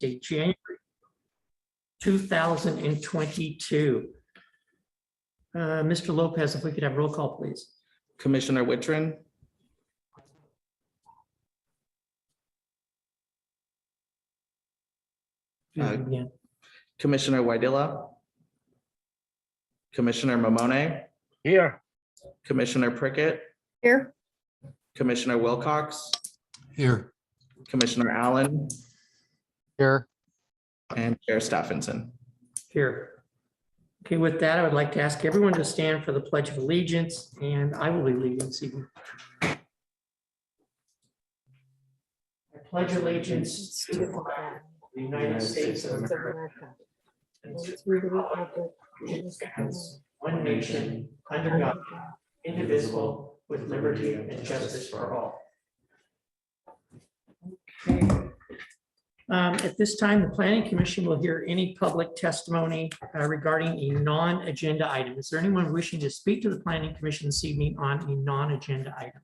date January 2022. Mr. Lopez, if we could have roll call, please. Commissioner Wittrin, Again. Commissioner Wydilla, Commissioner Mamone, Here. Commissioner Prickett, Here. Commissioner Wilcox, Here. Commissioner Allen, Here. and Chair Stephenson. Here. Okay, with that, I would like to ask everyone to stand for the Pledge of Allegiance, and I will be leading this evening. I pledge allegiance to the flag of the United States of America, and to the republic which stands one nation, under God, indivisible, with liberty and justice for all. Okay. At this time, the Planning Commission will hear any public testimony regarding a non-agenda item. Is there anyone wishing to speak to the Planning Commission this evening on a non-agenda item?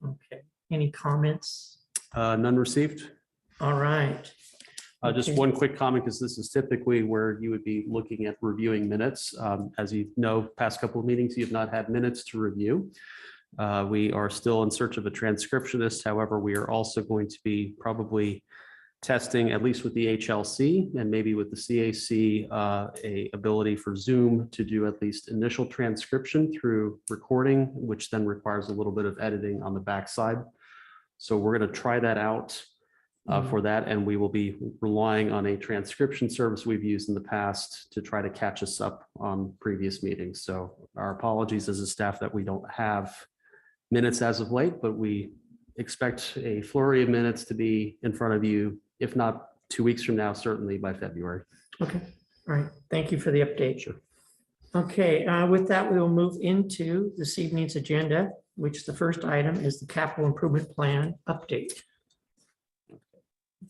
Okay, any comments? None received. All right. Just Okay. one quick comment, because this is typically where you would be looking at reviewing minutes. As you know, past couple of meetings, you have not had minutes to review. We are still in search of a transcriptionist. However, we are also going to be probably testing, at least with the HLC and maybe with the CAC, a ability for Zoom to do at least initial transcription through recording, which then requires a little bit of editing on the backside. So we're going to try that out for that, and we will be relying on a transcription service we've used in the past to try to catch us up on previous meetings. So our apologies as a staff that we don't have minutes as of late, but we expect a flurry of minutes to be in front of you, if not 2 weeks from now, certainly by February. Okay, all right. Thank you for the update. Sure. Okay, with that, we will move into this evening's agenda, which the first item is the capital improvement plan update.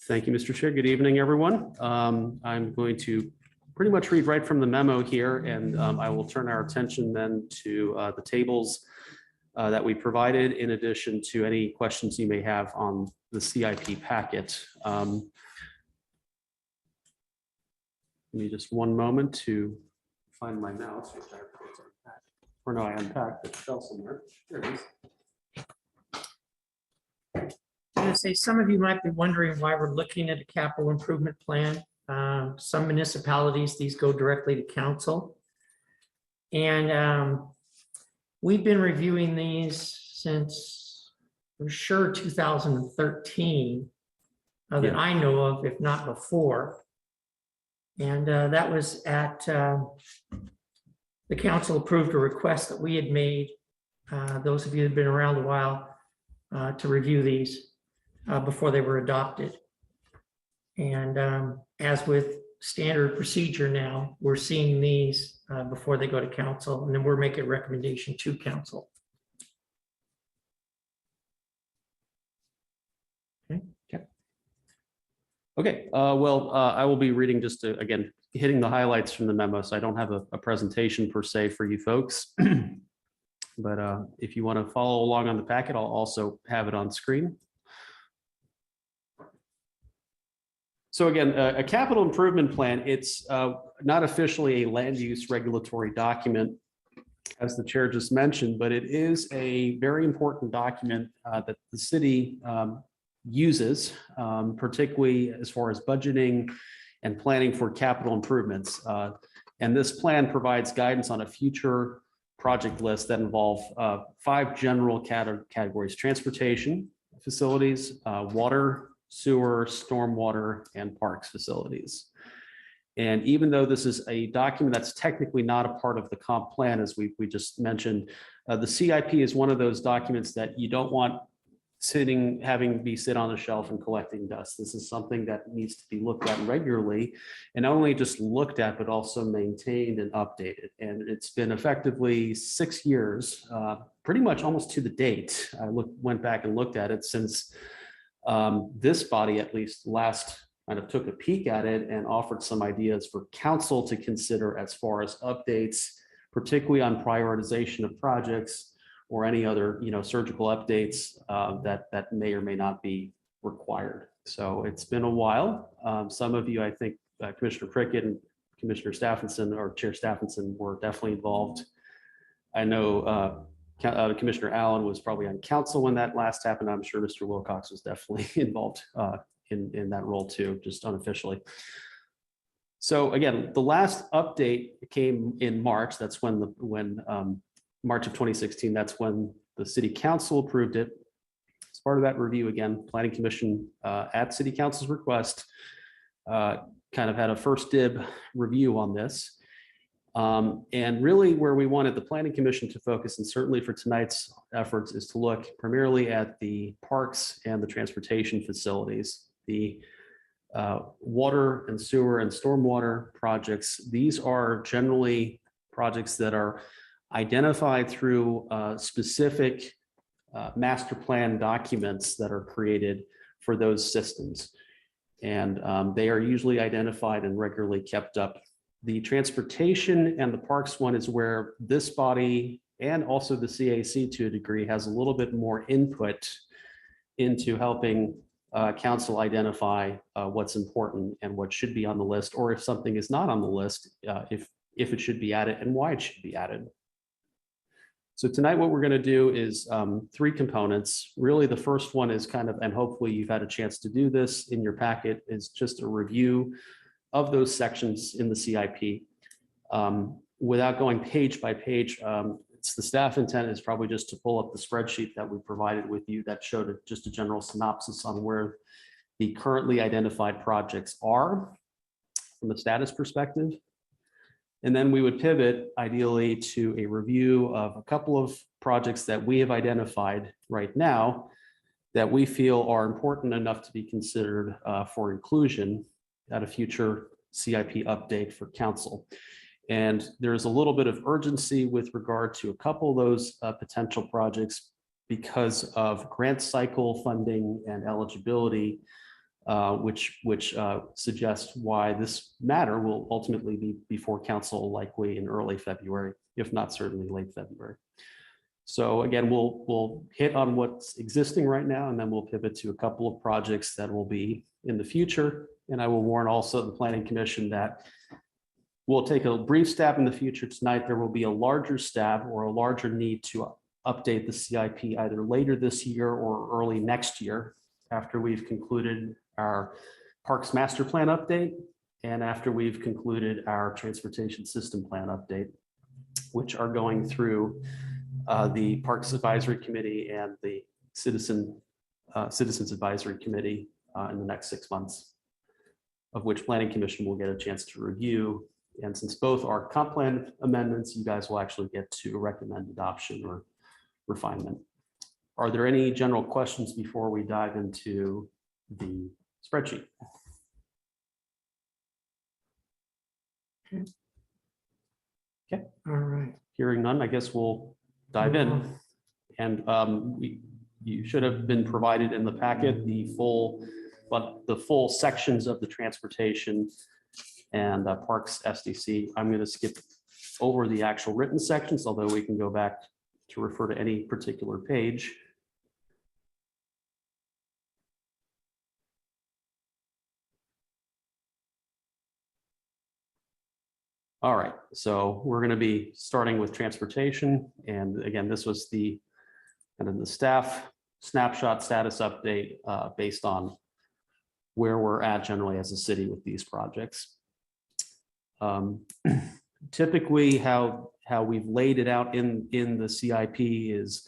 Thank you, Mr. Chair. Good evening, everyone. I'm going to pretty much read right from the memo here, and I will turn our attention then to the tables that we provided, in addition to any questions you may have on the CIP packet. Give me just one moment to find my mouse, which I unpacked. Or no, I unpacked it. It fell somewhere. There it is. I'm going to say some of you might be wondering why we're looking at a capital improvement plan. Some municipalities, these go directly to council. And we've been reviewing these since, for sure, 2013, that I know of, if not before. And that was at, the council approved a request that we had made, those of you who've been around a while, to review these before they were adopted. And as with standard procedure now, we're seeing these before they go to council, and then we're making a recommendation to council. Okay, well, I will be reading just to, again, hitting the highlights from the memo. So I don't have a presentation per se for you folks. But if you want to follow along on the packet, I'll also have it on screen. So again, a capital improvement plan, it's not officially a land use regulatory document, as the chair just mentioned, but it is a very important document that the city uses, particularly as far as budgeting and planning for capital improvements. And this plan provides guidance on a future project list that involve 5 general categories: transportation facilities, water, sewer, stormwater, and parks facilities. And even though this is a document that's technically not a part of the comp plan, as we just mentioned, the CIP is one of those documents that you don't want having be sit on the shelf and collecting dust. This is something that needs to be looked at regularly, and not only just looked at, but also maintained and updated. And it's been effectively 6 years, pretty much almost to the date. I went back and looked at it since this body at least last kind of took a peek at it and offered some ideas for council to consider as far as updates, particularly on prioritization of projects or any other, surgical updates that may or may not be required. So it's been a while. Some of you, I think, Commissioner Prickett and Commissioner Stephenson or Chair Stephenson were definitely involved. I know Commissioner Allen was probably on council when that last happened. I'm sure Mr. Wilcox was definitely involved in that role too, just unofficially. So again, the last update came in March. That's when March of 2016. That's when the City Council approved it. As part of that review, again, Planning Commission at City Council's request kind of had a first dib review on this. And really where we wanted the Planning Commission to focus, and certainly for tonight's efforts, is to look primarily at the parks and the transportation facilities. The water and sewer and stormwater projects, these are generally projects that are identified through specific master plan documents that are created for those systems. And they are usually identified and regularly kept up. The transportation and the parks one is where this body and also the CAC to a degree has a little bit more input into helping council identify what's important and what should be on the list, or if something is not on the list, if it should be added and why it should be added. So tonight what we're going to do is three components. Really the first one is kind of, and hopefully you've had a chance to do this in your packet, is just a review of those sections in the CIP. Without going page by page, it's the staff intent is probably just to pull up the spreadsheet that we provided with you that showed just a general synopsis on where the currently identified projects are from a status perspective. And then we would pivot ideally to a review of a couple of projects that we have identified right now that we feel are important enough to be considered for inclusion at a future CIP update for council. And there's a little bit of urgency with regard to a couple of those potential projects because of grant cycle funding and eligibility, which suggests why this matter will ultimately be before council likely in early February, if not certainly late February. So again, we'll hit on what's existing right now, and then we'll pivot to a couple of projects that will be in the future. And I will warn also the Planning Commission that we'll take a brief stab in the future tonight. There will be a larger stab or a larger need to update the CIP either later this year or early next year after we've concluded our Parks Master Plan update and after we've concluded our Transportation System Plan update, which are going through the Parks Advisory Committee and the Citizens Advisory Committee in the next 6 months, of which Planning Commission will get a chance to review. And since both are comp plan amendments, you guys will actually get to recommend adoption or refinement. Are there any general questions before we dive into the spreadsheet? Okay. All right. Hearing none, I guess we'll dive in. And you should have been provided in the packet the full sections of the transportation and Parks SDC. I'm going to skip over the actual written sections, although we can go back to refer to any particular page. All right, so we're going to be starting with transportation. And again, this was the kind of the staff snapshot status update based on where we're at generally as a city with these projects. Typically how we've laid it out in the CIP is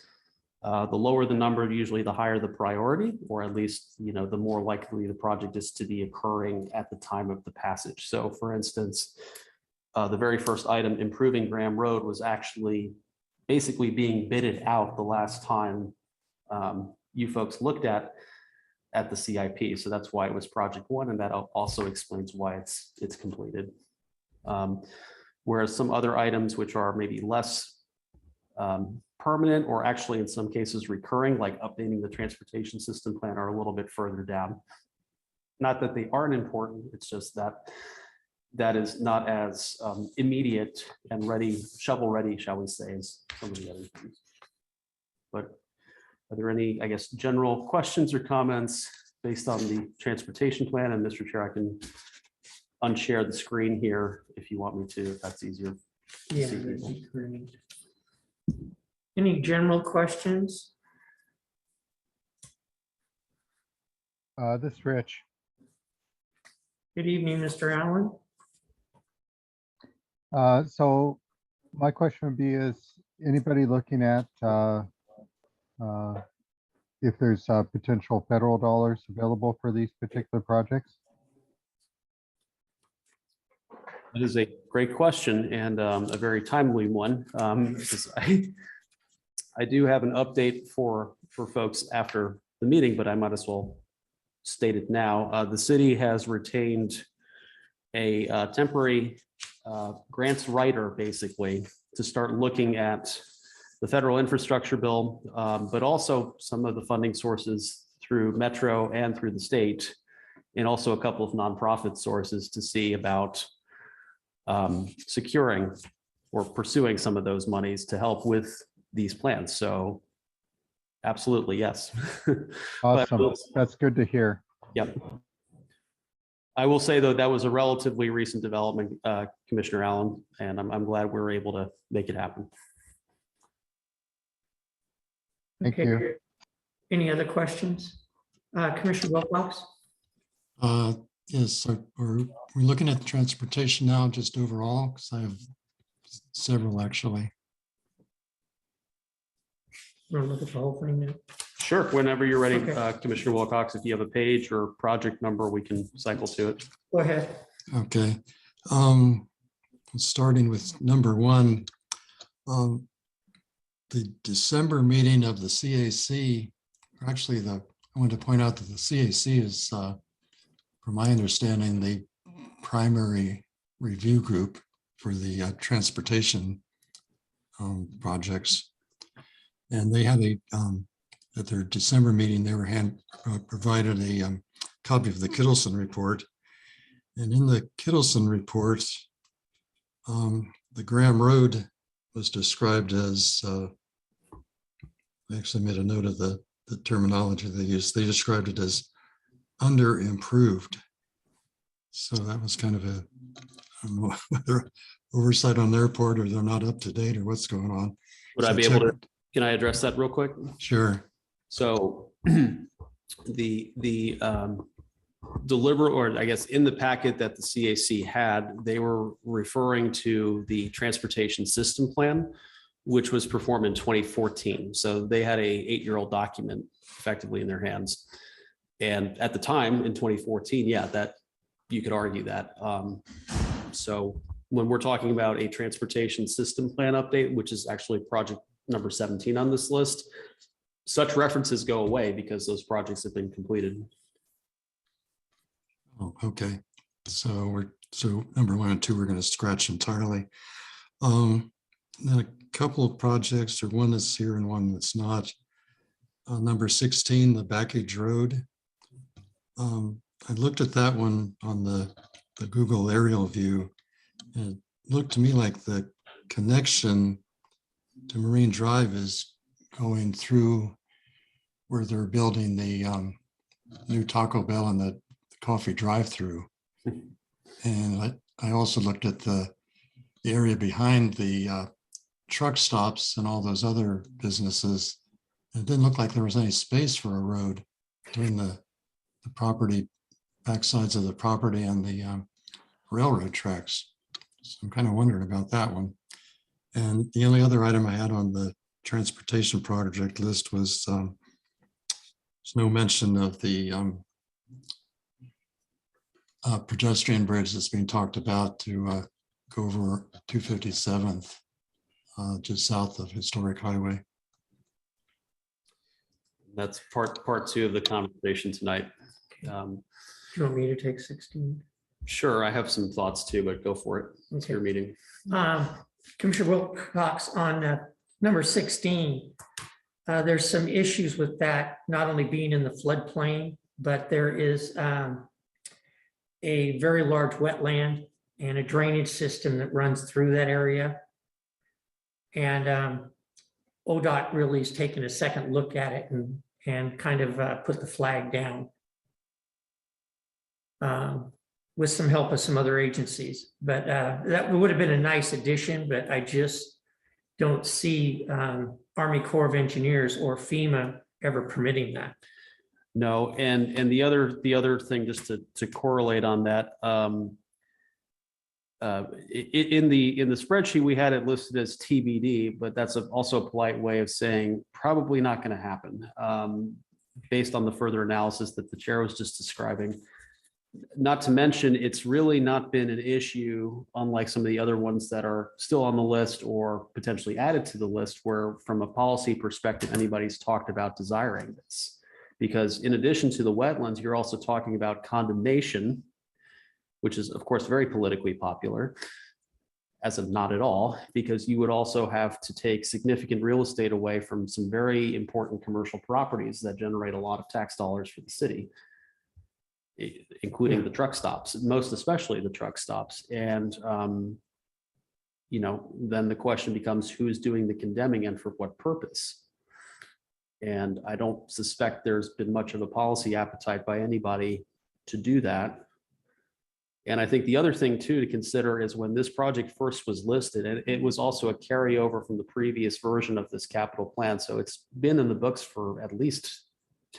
the lower the number, usually the higher the priority, or at least, the more likely the project is to be occurring at the time of the passage. So for instance, the very first item, improving Graham Road, was actually basically being bidded out the last time you folks looked at the CIP. So that's why it was project one, and that also explains why it's completed. Whereas some other items which are maybe less permanent, or actually in some cases recurring, like updating the transportation system plan, are a little bit further down. Not that they aren't important, it's just that is not as immediate and ready, shovel ready, shall we say, as some of the other things. But are there any, I guess, general questions or comments based on the transportation plan. And Mr. Chair, I can unshare the screen here if you want me to, if that's easier. Yeah, See that'd people. be great. Any general questions? This is Rich. Good evening, Mr. Allen. So my question would be, is anybody looking at if there's potential federal dollars available for these particular projects? That is a great question and a very timely one. Because I do have an update for folks after the meeting, but I might as well state it now. The city has retained a temporary grants writer, basically, to start looking at the federal infrastructure bill, but also some of the funding sources through Metro and through the state, and also a couple of nonprofit sources to see about securing or pursuing some of those monies to help with these plans. So absolutely, yes. But Awesome. That's good to hear. yep. I will say, though, that was a relatively recent development, Commissioner Allen, and I'm glad we were able to make it happen. Thank Okay. you. Any other questions? Commissioner Wilcox? Yes, so we're looking at the transportation now, just overall, because I have several actually. Want to look at the whole thing now? Sure, whenever you're ready, Okay. Commissioner Wilcox, if you have a page or project number, we can cycle to it. Go ahead. Okay. Starting with number one, the December meeting of the CAC, actually I wanted to point out that the CAC is, from my understanding, the primary review group for the transportation projects. And they had at their December meeting, they were provided a copy of the Kittleson report. And in the Kittleson report, the Graham Road was described as, I actually made a note of the terminology they used. They described it as under improved. So that was kind of a, I don't know whether oversight on their part or they're not up to date or what's going on. Would I So be able to, can I address that real quick? Sure. So the deliberate, or I guess in the packet that the CAC had, they were referring to the transportation system plan, which was performed in 2014. So they had a 8-year-old document effectively in their hands. And at the time in 2014, yeah, that you could argue that. So when we're talking about a transportation system plan update, which is actually project number 17 on this list, such references go away because those projects have been completed. Oh, okay. So number 1 and 2, we're going to scratch entirely. Then a couple of projects, or one that's here and one that's not. Number 16, the Backage Road. I looked at that one on the Google aerial view, and it looked to me like the connection to Marine Drive is going through where they're building the new Taco Bell and the coffee drive-through. And I also looked at the area behind the truck stops and all those other businesses. It didn't look like there was any space for a road between the property, backsides of the property and the railroad tracks. So I'm kind of wondering about that one. And the only other item I had on the transportation project list was there's no mention of the pedestrian bridge that's being talked about to go over 257th, just south of Historic Highway. That's part 2 of the conversation tonight. Do you want me to take 16? Sure, I have some thoughts too, but go for it. It's Okay. your meeting. Commissioner Wilcox, on number 16, there's some issues with that, not only being in the floodplain, but there is a very large wetland and a drainage system that runs through that area. And ODOT really has taken a second look at it and kind of put the flag down with some help of some other agencies. But that would have been a nice addition, but I just don't see Army Corps of Engineers or FEMA ever permitting that. No, and the other thing, just to correlate on that, in the spreadsheet, we had it listed as TBD, but that's also a polite way of saying probably not going to happen, based on the further analysis that the chair was just describing. Not to mention, it's really not been an issue, unlike some of the other ones that are still on the list or potentially added to the list, where from a policy perspective, anybody's talked about desiring this. Because in addition to the wetlands, you're also talking about condemnation, which is of course very politically popular, as of not at all, because you would also have to take significant real estate away from some very important commercial properties that generate a lot of tax dollars for the city, including the truck stops, most especially the truck stops. And, then the question becomes, who's doing the condemning and for what purpose? And I don't suspect there's been much of a policy appetite by anybody to do that. And I think the other thing too to consider is when this project first was listed, and it was also a carryover from the previous version of this capital plan. So it's been in the books for at least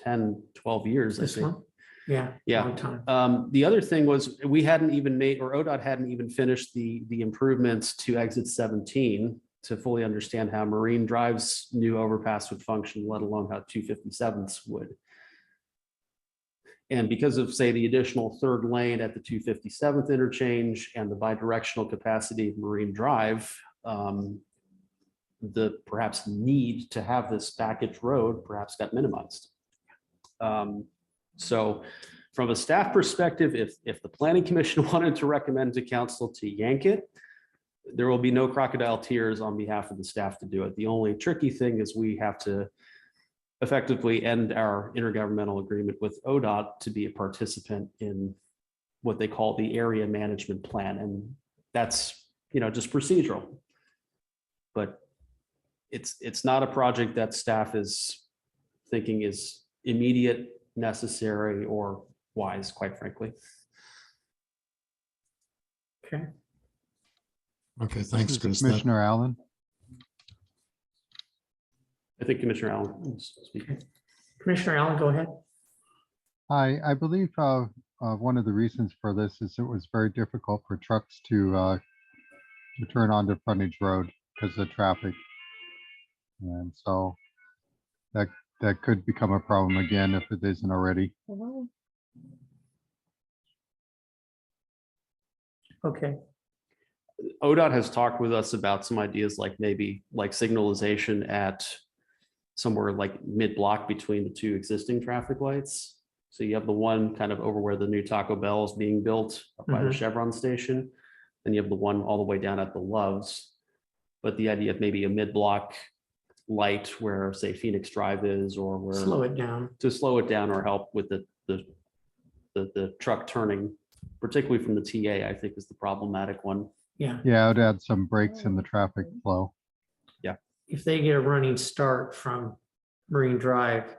10, 12 years, I This think. one? Yeah. Yeah. Long time. The other thing was we hadn't even made, or ODOT hadn't even finished the improvements to exit 17 to fully understand how Marine Drive's new overpass would function, let alone how 257s would. And because of, say, the additional third lane at the 257th interchange and the bidirectional capacity of Marine Drive, the perhaps need to have this package road perhaps got minimized. So from a staff perspective, if the Planning Commission wanted to recommend to council to yank it, there will be no crocodile tears on behalf of the staff to do it. The only tricky thing is we have to effectively end our intergovernmental agreement with ODOT to be a participant in what they call the area management plan. And that's, just procedural. But it's not a project that staff is thinking is immediate, necessary, or wise, quite frankly. Okay. Okay, thanks, This is Chris. That- Commissioner Allen. I think Commissioner Allen is speaking. Commissioner Allen, go ahead. I believe one of the reasons for this is it was very difficult for trucks to turn onto frontage road because of traffic. And so that could become a problem again if it isn't already. Okay. ODOT has talked with us about some ideas like maybe like signalization at somewhere like mid-block between the two existing traffic lights. So you have the one kind of over where the new Taco Bell is being built up by the Chevron station. Then you have the one all the way down at the Loves. But the idea of maybe a mid-block light where, say, Phoenix Drive is, or where Slow it down. to slow it down or help with the truck turning, particularly from the TA, I think is the problematic one. Yeah. Yeah, it would add some breaks in the traffic flow. If they get a running start from Marine Drive,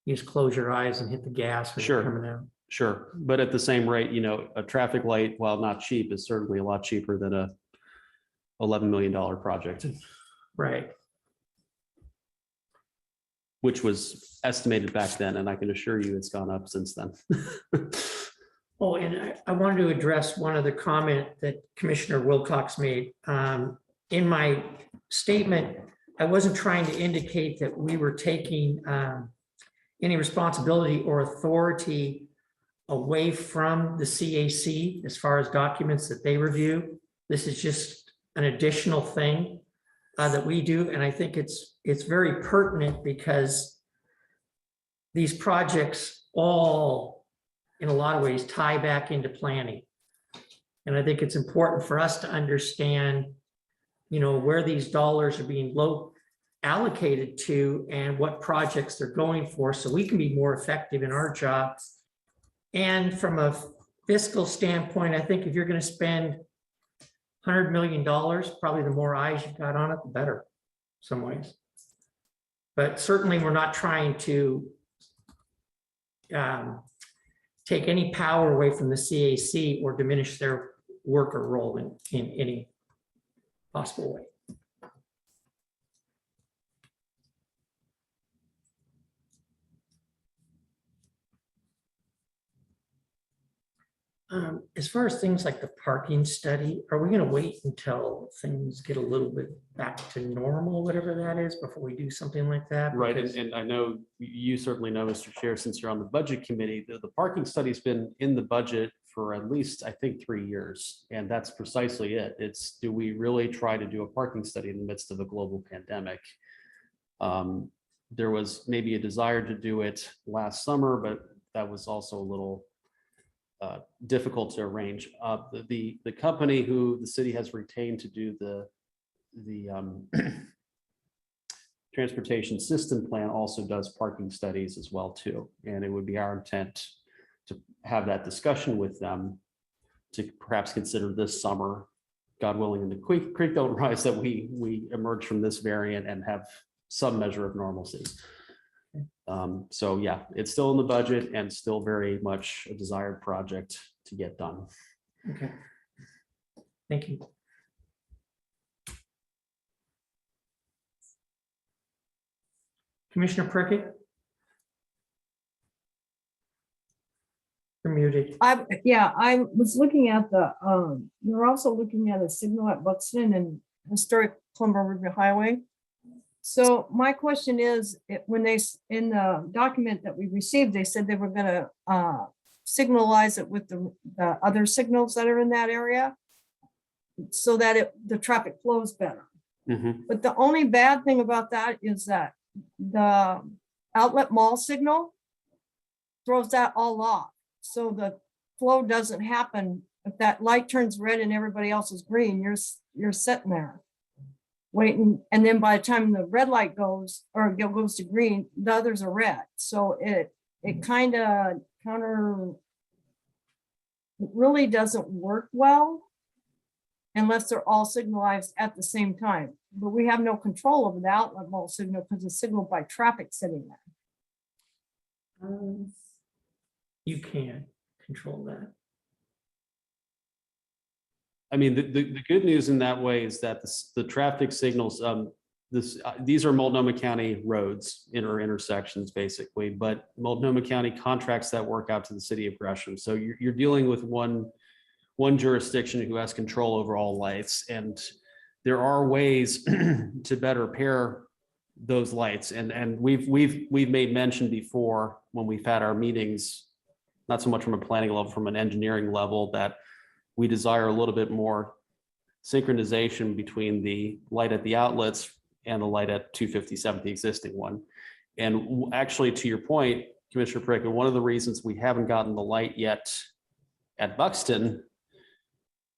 you just close your eyes and hit the gas when Sure. you're coming out. Sure, but at the same rate, a traffic light, while not cheap, is certainly a lot cheaper than a $11 million project, Right. which was estimated back then, and I can assure you it's gone up since then. Oh, and I wanted to address one other comment that Commissioner Wilcox made. In my statement, I wasn't trying to indicate that we were taking any responsibility or authority away from the CAC as far as documents that they review. This is just an additional thing that we do, and I think it's very pertinent because these projects all, in a lot of ways, tie back into planning. And I think it's important for us to understand, where these dollars are being allocated to and what projects they're going for, so we can be more effective in our job. And from a fiscal standpoint, I think if you're going to spend $100 million, probably the more eyes you've got on it, the better, some ways. But certainly we're not trying to take any power away from the CAC or diminish their work or role in any possible way. As far as things like the parking study, are we going to wait until things get a little bit back to normal, whatever that is, before we do something like that? Right, Because- and I know you certainly know, Mr. Chair, since you're on the budget committee, the parking study's been in the budget for at least, I think, 3 years. And that's precisely it. It's, do we really try to do a parking study in the midst of a global pandemic? There was maybe a desire to do it last summer, but that was also a little difficult to arrange. The company who the city has retained to do the transportation system plan also does parking studies as well too. And it would be our intent to have that discussion with them to perhaps consider this summer, God willing, in the creek don't rise, that we emerge from this variant and have some measure of normalcy. So yeah, it's still in the budget and still very much a desired project to get done. Okay. Thank you. Commissioner Prickett? You're muted. I was looking at we're also looking at a signal at Buxton and historic Plumber River Highway. So my question is, when in the document that we received, they said they were gonna signalize it with the other signals that are in that area so that the traffic flows better. Mhm. But the only bad thing about that is that the outlet mall signal throws that all off. So the flow doesn't happen. If that light turns red and everybody else is green, you're sitting there waiting. And then by the time the red light goes or goes to green, the others are red. So it kind of it really doesn't work well unless they're all signalized at the same time. But we have no control over the outlet mall signal because it's signaled by traffic sitting there. You can control that. I mean, the good news in that way is that the traffic signals, these are Multnomah County roads, intersections basically, but Multnomah County contracts that work out to the city of Gresham. So you're dealing with one jurisdiction who has control over all lights, and there are ways to better pair those lights. And we've made mention before when we've had our meetings, not so much from a planning level, from an engineering level, that we desire a little bit more synchronization between the light at the outlets and the light at 257, the existing one. And actually, to your point, Commissioner Prickett, one of the reasons we haven't gotten the light yet at Buxton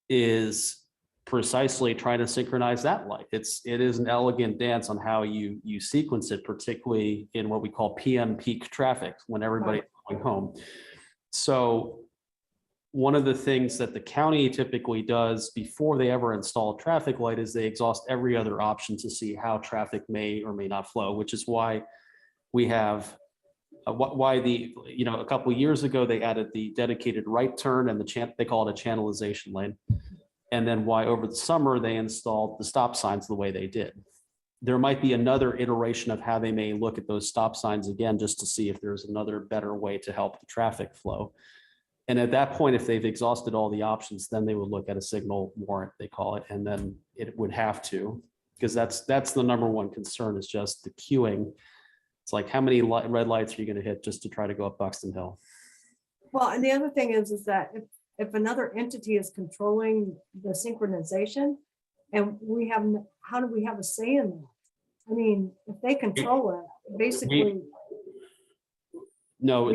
is precisely trying to synchronize that light. It is an elegant dance on how you sequence it, particularly in what we call PM peak traffic, when everybody's going home. So one of the things that the county typically does before they ever install a traffic light is they exhaust every other option to see how traffic may or may not flow, which is why we have a couple of years ago, they added the dedicated right turn and they call it a channelization lane. And then why over the summer they installed the stop signs the way they did. There might be another iteration of how they may look at those stop signs again, just to see if there's another better way to help the traffic flow. And at that point, if they've exhausted all the options, then they would look at a signal warrant, they call it, and then it would have to, because that's the number one concern, is just the queuing. It's like, how many red lights are you going to hit just to try to go up Buxton Hill? Well, and the other thing is that if another entity is controlling the synchronization, and how do we have a say in that? I mean, if they control it, basically. No,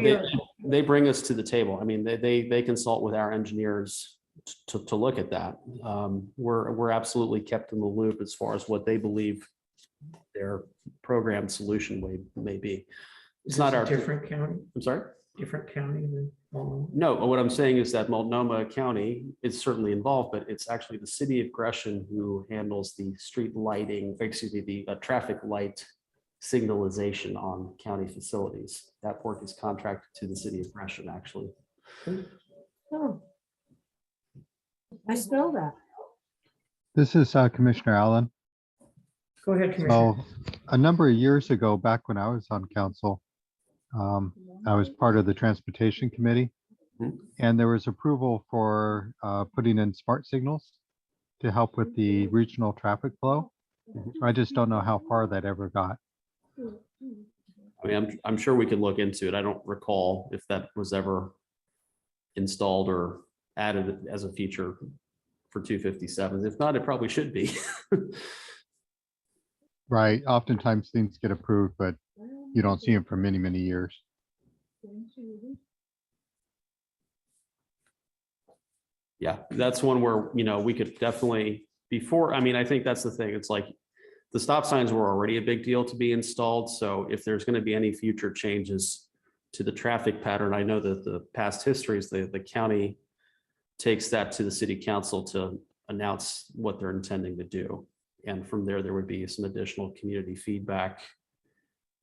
they bring us to the table. I mean, they consult with our engineers to look at that. We're absolutely kept in the loop as far as what they believe their program solution may be. It's not our different county. I'm sorry? Different county than Multnomah? No, what I'm saying is that Multnomah County is certainly involved, but it's actually the city of Gresham who handles the street lighting, the traffic light signalization on county facilities. That work is contracted to the city of Gresham, actually. Oh. I smell that. This is Commissioner Allen. Go ahead, Commissioner. So a number of years ago, back when I was on council, I was part of the Transportation Committee. Mhm. And there was approval for putting in smart signals to help with the regional traffic flow. Mhm. I just don't know how far that ever got. I mean, I'm sure we can look into it. I don't recall if that was ever installed or added as a feature for 257s. If not, it probably should be. Right, oftentimes things get approved, but you don't see them for many, many years. Yeah, that's one where, we could definitely before, I mean, I think that's the thing. It's like the stop signs were already a big deal to be installed. So if there's going to be any future changes to the traffic pattern, I know that the past histories, the county takes that to the city council to announce what they're intending to do. And from there would be some additional community feedback.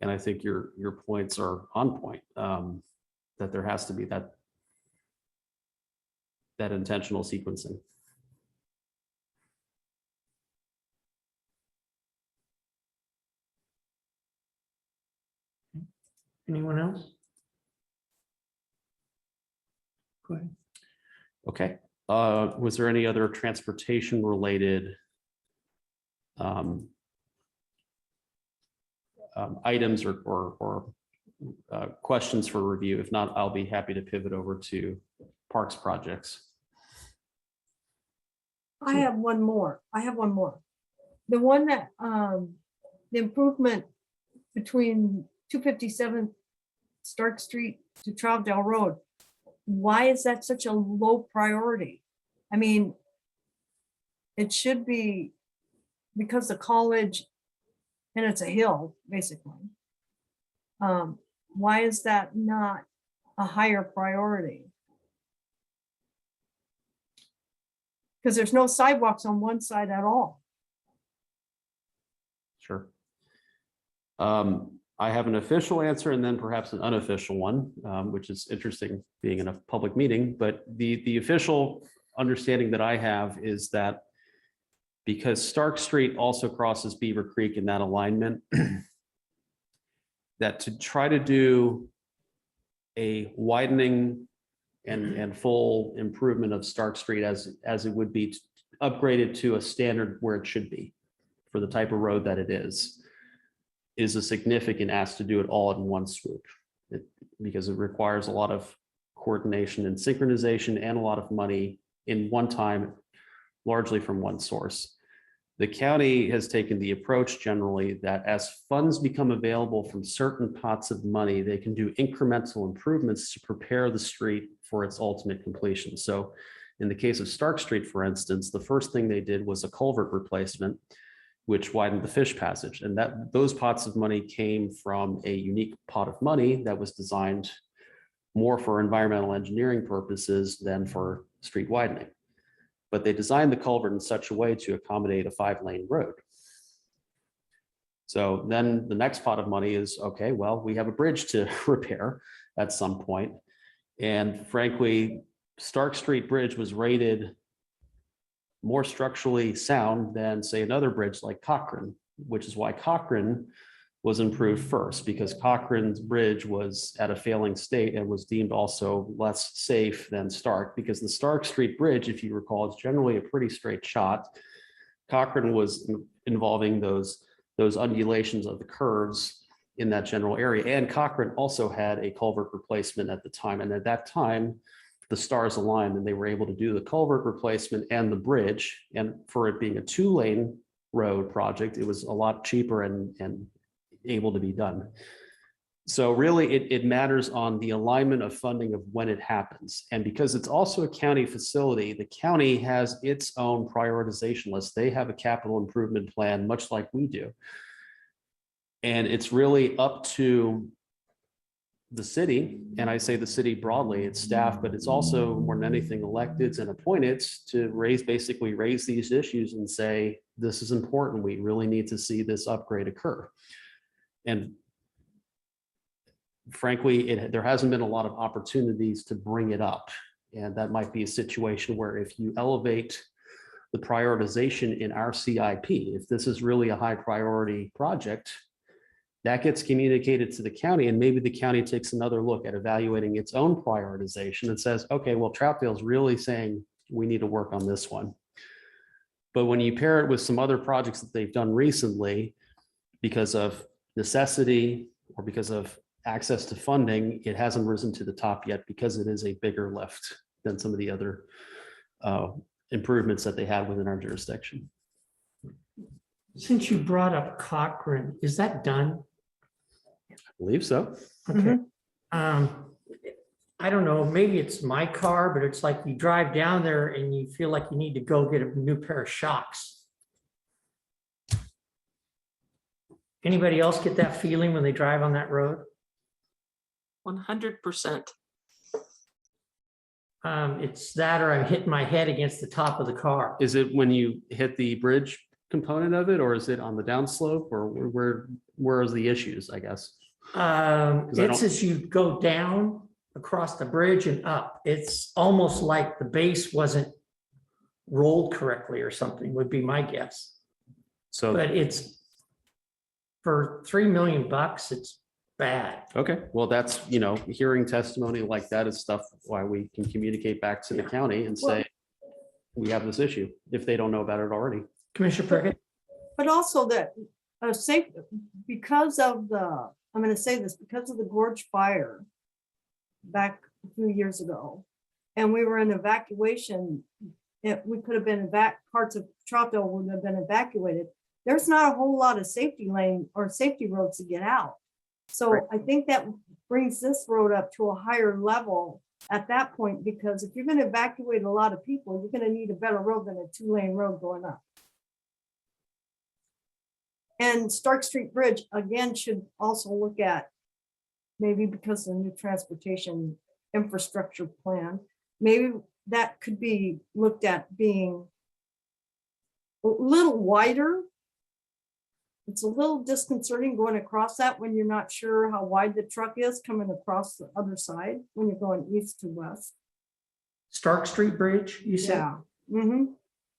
And I think your points are on point, that there has to be that intentional sequencing. Anyone else? Go ahead. Okay. Was there any other transportation related items or questions for review? If not, I'll be happy to pivot over to parks projects. I have one more. The one that, the improvement between 257 Stark Street to Troutdale Road. Why is that such a low priority? I mean, it should be because the college, and it's a hill, basically. Why is that not a higher priority? Because there's no sidewalks on one side at all. Sure. I have an official answer and then perhaps an unofficial one, which is interesting being in a public meeting. But the official understanding that I have is that because Stark Street also crosses Beaver Creek in that alignment, that to try to do a widening and full improvement of Stark Street as it would be upgraded to a standard where it should be for the type of road that it is a significant ask to do it all in one swoop. Because it requires a lot of coordination and synchronization and a lot of money in one time, largely from one source. The county has taken the approach generally that as funds become available from certain pots of money, they can do incremental improvements to prepare the street for its ultimate completion. So in the case of Stark Street, for instance, the first thing they did was a culvert replacement, which widened the fish passage. And those pots of money came from a unique pot of money that was designed more for environmental engineering purposes than for street widening. But they designed the culvert in such a way to accommodate a 5-lane road. So then the next pot of money is, okay, well, we have a bridge to repair at some point. And frankly, Stark Street Bridge was rated more structurally sound than, say, another bridge like Cochrane, which is why Cochrane was improved first, because Cochrane's bridge was at a failing state and was deemed also less safe than Stark, because the Stark Street Bridge, if you recall, is generally a pretty straight shot. Cochrane was involving those undulations of the curves in that general area. And Cochrane also had a culvert replacement at the time. And at that time, the stars aligned and they were able to do the culvert replacement and the bridge. And for it being a 2-lane road project, it was a lot cheaper and able to be done. So really it matters on the alignment of funding of when it happens. And because it's also a county facility, the county has its own prioritization list. They have a capital improvement plan, much like we do. And it's really up to the city, and I say the city broadly, it's staff, but it's also more than anything electeds and appointeds to basically raise these issues and say, this is important. We really need to see this upgrade occur. And frankly, there hasn't been a lot of opportunities to bring it up. And that might be a situation where if you elevate the prioritization in our CIP, if this is really a high priority project, that gets communicated to the county, and maybe the county takes another look at evaluating its own prioritization and says, okay, well, Troutdale's really saying we need to work on this one. But when you pair it with some other projects that they've done recently, because of necessity or because of access to funding, it hasn't risen to the top yet because it is a bigger lift than some of the other improvements that they have within our jurisdiction. Since you brought up Cochrane, is that done? I believe so. Okay. I don't know, maybe it's my car, but it's like you drive down there and you feel like you need to go get a new pair of shocks. Anybody else get that feeling when they drive on that road? 100%. It's that or I'm hitting my head against the top of the car. Is it when you hit the bridge component of it, or is it on the downslope, or where is the issues, I guess? It's as you go down across the bridge and up. It's almost like the base wasn't rolled correctly or something, would be my guess. So, But it's for $3 million, it's bad. okay, well, that's, hearing testimony like that is stuff why we can communicate back to the county and say, we have this issue, if they don't know about it already. Commissioner Prickett? But also that, safe, because of the, I'm gonna say this, because of the gorge fire back a few years ago, and we were in evacuation, we could have been parts of Troutdale would have been evacuated. There's not a whole lot of safety lane or safety roads to get out. So I think that brings this road up to a higher level at that point, because if you're gonna evacuate a lot of people, you're gonna need a better road than a 2-lane road going up. And Stark Street Bridge, again, should also look at, maybe because of the new transportation infrastructure plan, maybe that could be looked at being a little wider. It's a little disconcerting going across that when you're not sure how wide the truck is coming across the other side when you're going east to west. Stark Street Bridge, you said? Yeah. Mm-hmm.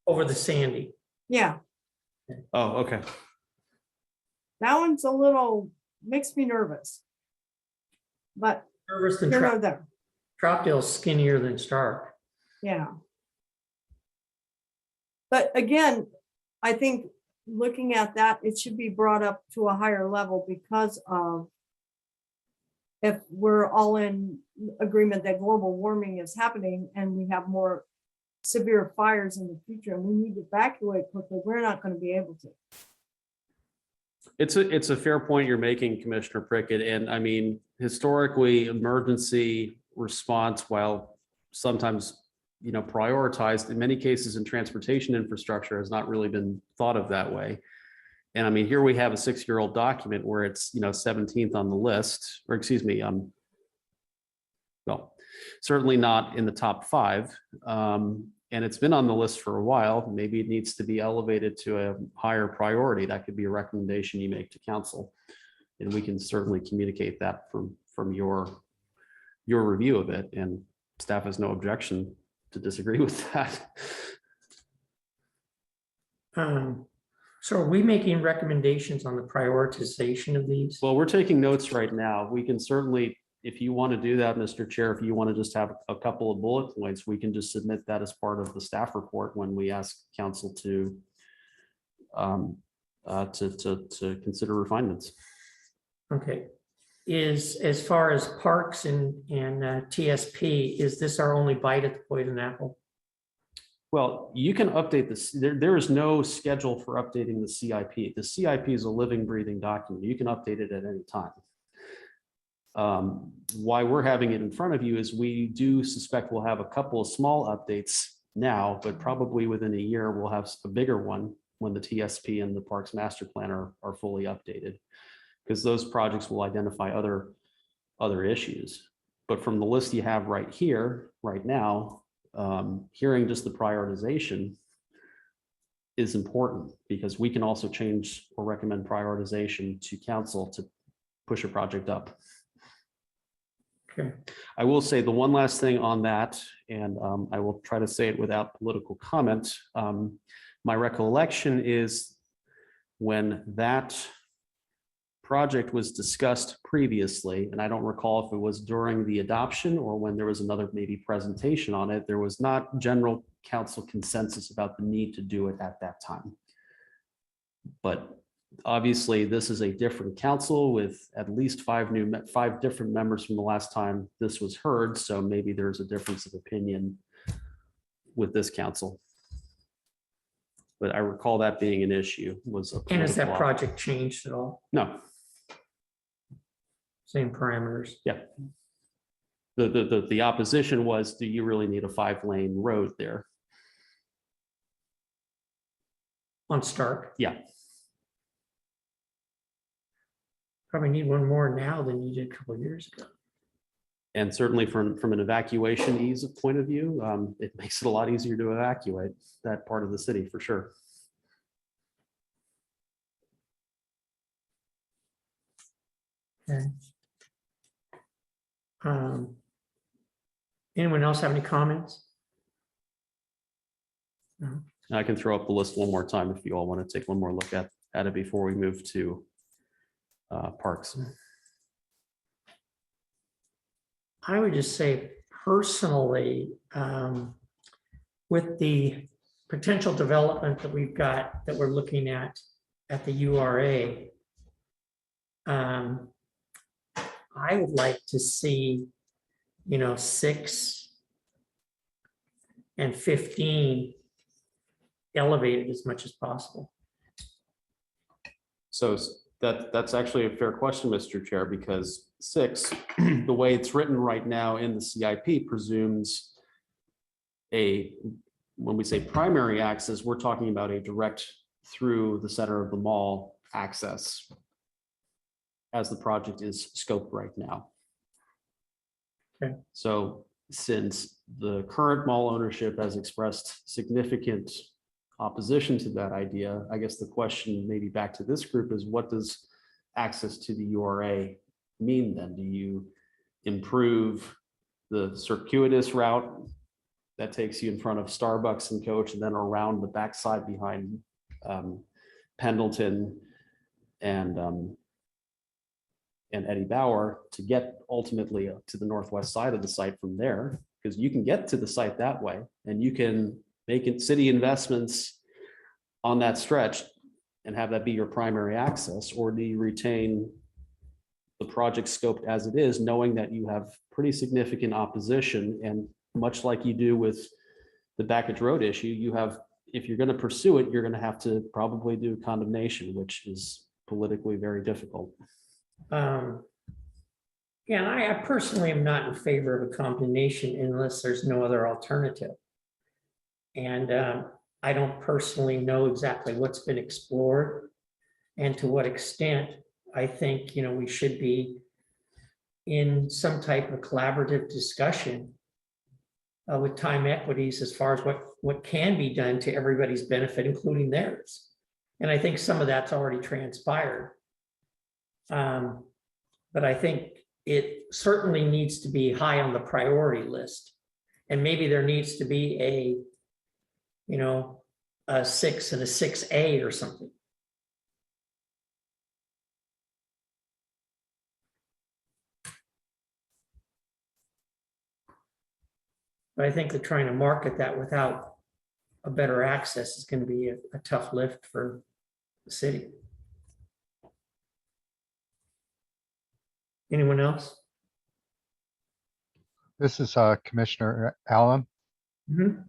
Over the Sandy. Yeah, Oh, okay. that one's a little, makes me nervous. But Nervous than here or there, Troutdale's skinnier than Stark. yeah. But again, I think looking at that, it should be brought up to a higher level because of, if we're all in agreement that global warming is happening and we have more severe fires in the future and we need to evacuate quickly, we're not going to be able to. It's a fair point you're making, Commissioner Prickett. And I mean, historically, emergency response, while sometimes, prioritized, in many cases in transportation infrastructure, has not really been thought of that way. And I mean, here we have a 6-year-old document where it's, 17th on the list, or excuse me, well, certainly not in the top 5. And it's been on the list for a while. Maybe it needs to be elevated to a higher priority. That could be a recommendation you make to council. And we can certainly communicate that from your review of it. And staff has no objection to disagree with that. So are we making recommendations on the prioritization of these? Well, we're taking notes right now. We can certainly, if you want to do that, Mr. Chair, if you want to just have a couple of bullet points, we can just submit that as part of the staff report when we ask council to consider refinements. Okay. As far as parks and TSP, is this our only bite at the poison apple? Well, you can update this. There is no schedule for updating the CIP. The CIP is a living, breathing document. You can update it at any time. Why we're having it in front of you is we do suspect we'll have a couple of small updates now, but probably within a year, we'll have a bigger one when the TSP and the Parks Master Plan are fully updated, because those projects will identify other issues. But from the list you have right here, right now, hearing just the prioritization is important, because we can also change or recommend prioritization to council to push a project up. Okay. I will say the one last thing on that, and I will try to say it without political comment. My recollection is when that project was discussed previously, and I don't recall if it was during the adoption or when there was another maybe presentation on it, there was not general council consensus about the need to do it at that time. But obviously, this is a different council with at least five different members from the last time this was heard. So maybe there's a difference of opinion with this council. But I recall that being an issue was. And has that project changed at all? No, Same parameters? yeah. The opposition was, do you really need a 5-lane road there? On Stark? Yeah. Probably need one more now than you did a couple of years ago. And certainly from an evacuation ease point of view, it makes it a lot easier to evacuate that part of the city for sure. Okay. Anyone else have any comments? No. I can throw up the list one more time if you all want to take one more look at it before we move to parks. I would just say personally, with the potential development that we've got, that we're looking at the URA, I would like to see, 6 and 15 elevated as much as possible. So that's actually a fair question, Mr. Chair, because 6, the way it's written right now in the CIP presumes when we say primary access, we're talking about a direct through the center of the mall access as the project is scoped right now. Okay. So since the current mall ownership has expressed significant opposition to that idea, I guess the question maybe back to this group is, what does access to the URA mean then? Do you improve the circuitous route that takes you in front of Starbucks and Coach and then around the backside behind Pendleton and Eddie Bauer to get ultimately to the northwest side of the site from there? Because you can get to the site that way and you can make it city investments on that stretch and have that be your primary access, or do you retain the project scoped as it is, knowing that you have pretty significant opposition? And much like you do with the Backage Road issue, you have, if you're going to pursue it, you're going to have to probably do condemnation, which is politically very difficult. Yeah, I personally am not in favor of a condemnation unless there's no other alternative. And I don't personally know exactly what's been explored and to what extent. I think, we should be in some type of collaborative discussion with time equities as far as what can be done to everybody's benefit, including theirs. And I think some of that's already transpired. But I think it certainly needs to be high on the priority list. And maybe there needs to be a 6 and a 6A or something. But I think that trying to market that without a better access is going to be a tough lift for the city. Anyone else? This is Commissioner Allen. Mhm.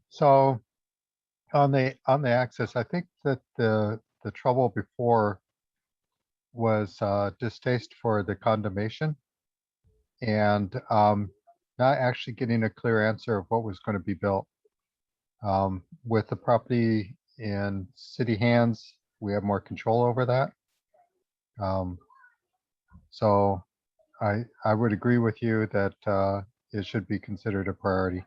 So on the access, I think that the trouble before was distaste for the condemnation and not actually getting a clear answer of what was going to be built. With the property in city hands, we have more control over that. So I would agree with you that it should be considered a priority.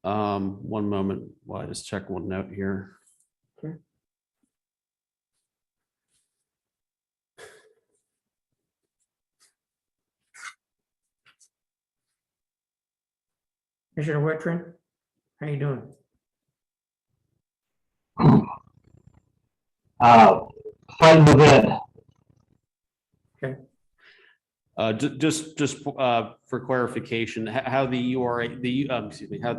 One moment while I just check one note here. Commissioner Wittrin, how you doing? Fighting the good. Just for clarification, how the URA, excuse me, how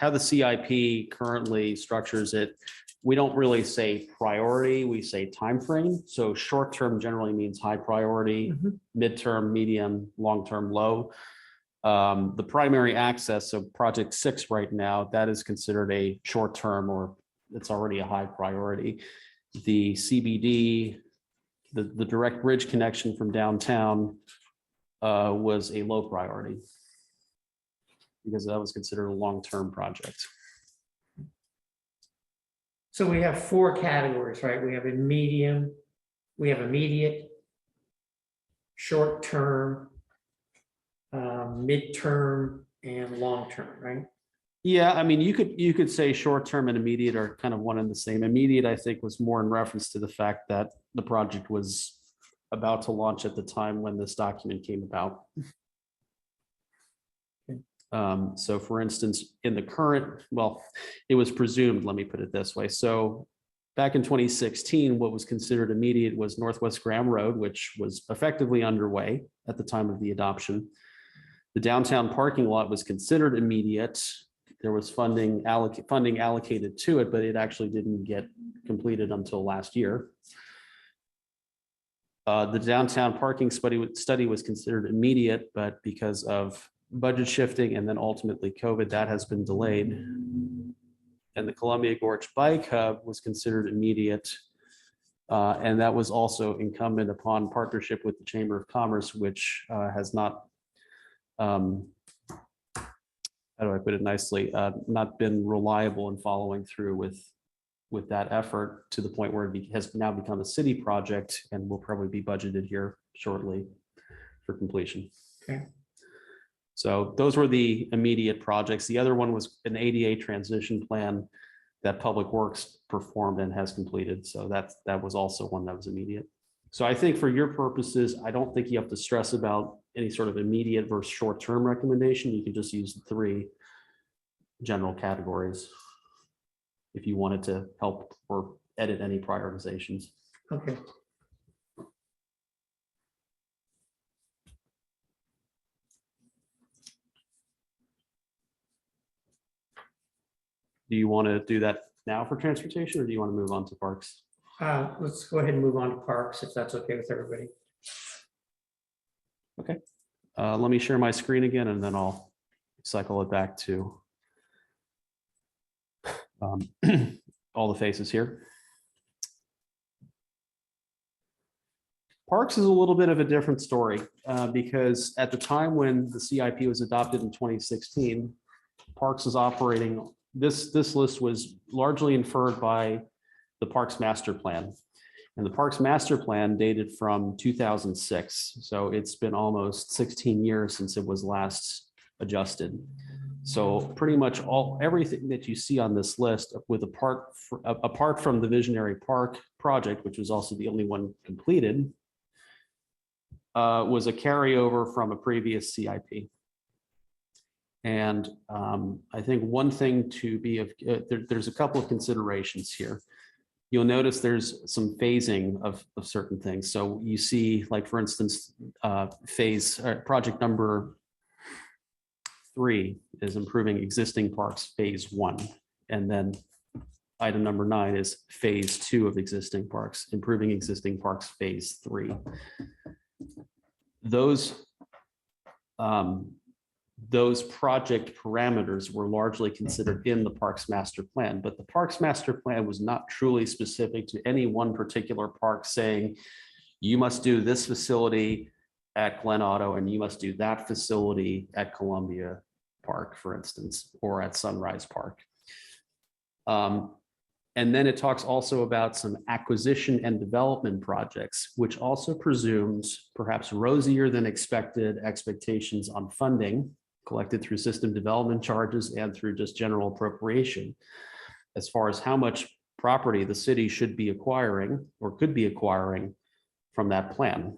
the CIP currently structures it, we don't really say priority, we say time frame. So short-term generally means high priority, midterm, medium, long-term, low. The primary access, so project 6 right now, that is considered a short-term, or it's already a high priority. The CBD, the direct bridge connection from downtown was a low priority because that was considered a long-term project. So we have 4 categories, right? We have immediate, short-term, midterm, and long-term, right? Yeah, I mean, you could say short-term and immediate are kind of one and the same. Immediate, I think, was more in reference to the fact that the project was about to launch at the time when this document came about. So for instance, in the current, well, it was presumed, let me put it this way. So back in 2016, what was considered immediate was Northwest Graham Road, which was effectively underway at the time of the adoption. The downtown parking lot was considered immediate. There was funding allocated to it, but it actually didn't get completed until last year. The downtown parking study was considered immediate, but because of budget shifting and then ultimately COVID, that has been delayed. And the Columbia Gorge Bike Hub was considered immediate. And that was also incumbent upon partnership with the Chamber of Commerce, which has not, how do I put it nicely, not been reliable in following through with that effort to the point where it has now become a city project and will probably be budgeted here shortly for completion. Okay. So those were the immediate projects. The other one was an ADA transition plan that Public Works performed and has completed. So that was also one that was immediate. So I think for your purposes, I don't think you have to stress about any sort of immediate versus short-term recommendation. You can just use the 3 general categories if you wanted to help or edit any prioritizations. Okay. Do you want to do that now for transportation, or do you want to move on to parks? Let's go ahead and move on to parks, if that's okay with everybody. Okay. Let me share my screen again, and then I'll cycle it back to all the faces here. Parks is a little bit of a different story because at the time when the CIP was adopted in 2016, Parks is operating, this list was largely inferred by the Parks Master Plan. And the Parks Master Plan dated from 2006. So it's been almost 16 years since it was last adjusted. So pretty much everything that you see on this list, with apart from the Visionary Park project, which was also the only one completed, was a carryover from a previous CIP. And I think one thing to be of, there's a couple of considerations here. You'll notice there's some phasing of certain things. So you see, like, for instance, project number 3 is improving existing parks phase 1. And then item number 9 is phase 2 of existing parks, improving existing parks phase 3. Those project parameters were largely considered in the Parks Master Plan, but the Parks Master Plan was not truly specific to any one particular park, saying you must do this facility at Glen Otto and you must do that facility at Columbia Park, for instance, or at Sunrise Park. And then it talks also about some acquisition and development projects, which also presumes perhaps rosier than expected expectations on funding collected through system development charges and through just general appropriation. as far as how much property the city should be acquiring or could be acquiring from that plan.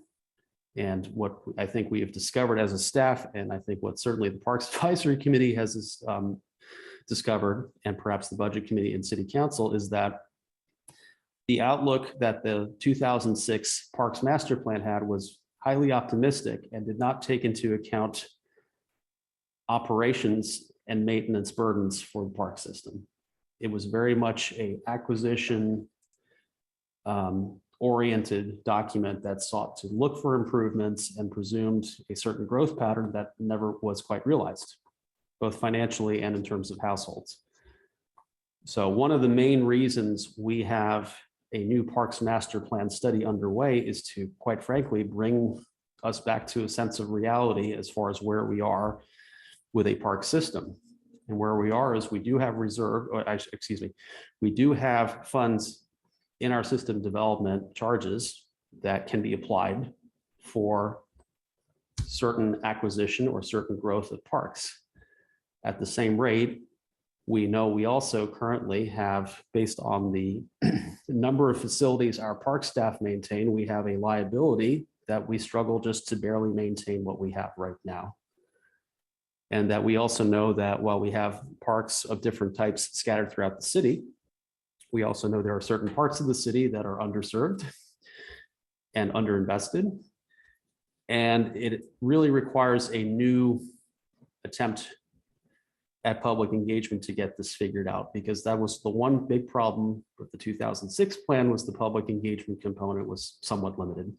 And what I think we have discovered as a staff, and I think what certainly the Parks Advisory Committee has discovered, and perhaps the Budget Committee and City Council, is that the outlook that the 2006 Parks Master Plan had was highly optimistic and did not take into account operations and maintenance burdens for the park system. It was very much a acquisition oriented document that sought to look for improvements and presumed a certain growth pattern that never was quite realized, both financially and in terms of households. So one of the main reasons we have a new Parks Master Plan study underway is to, quite frankly, bring us back to a sense of reality as far as where we are with a park system. And where we are is we do have we do have funds in our system development charges that can be applied for certain acquisition or certain growth of parks. At the same rate, we know we also currently have, based on the number of facilities our park staff maintain, we have a liability that we struggle just to barely maintain what we have right now. And that we also know that while we have parks of different types scattered throughout the city, we also know there are certain parts of the city that are underserved and underinvested. And it really requires a new attempt at public engagement to get this figured out, because that was the one big problem with the 2006 plan, was the public engagement component was somewhat limited.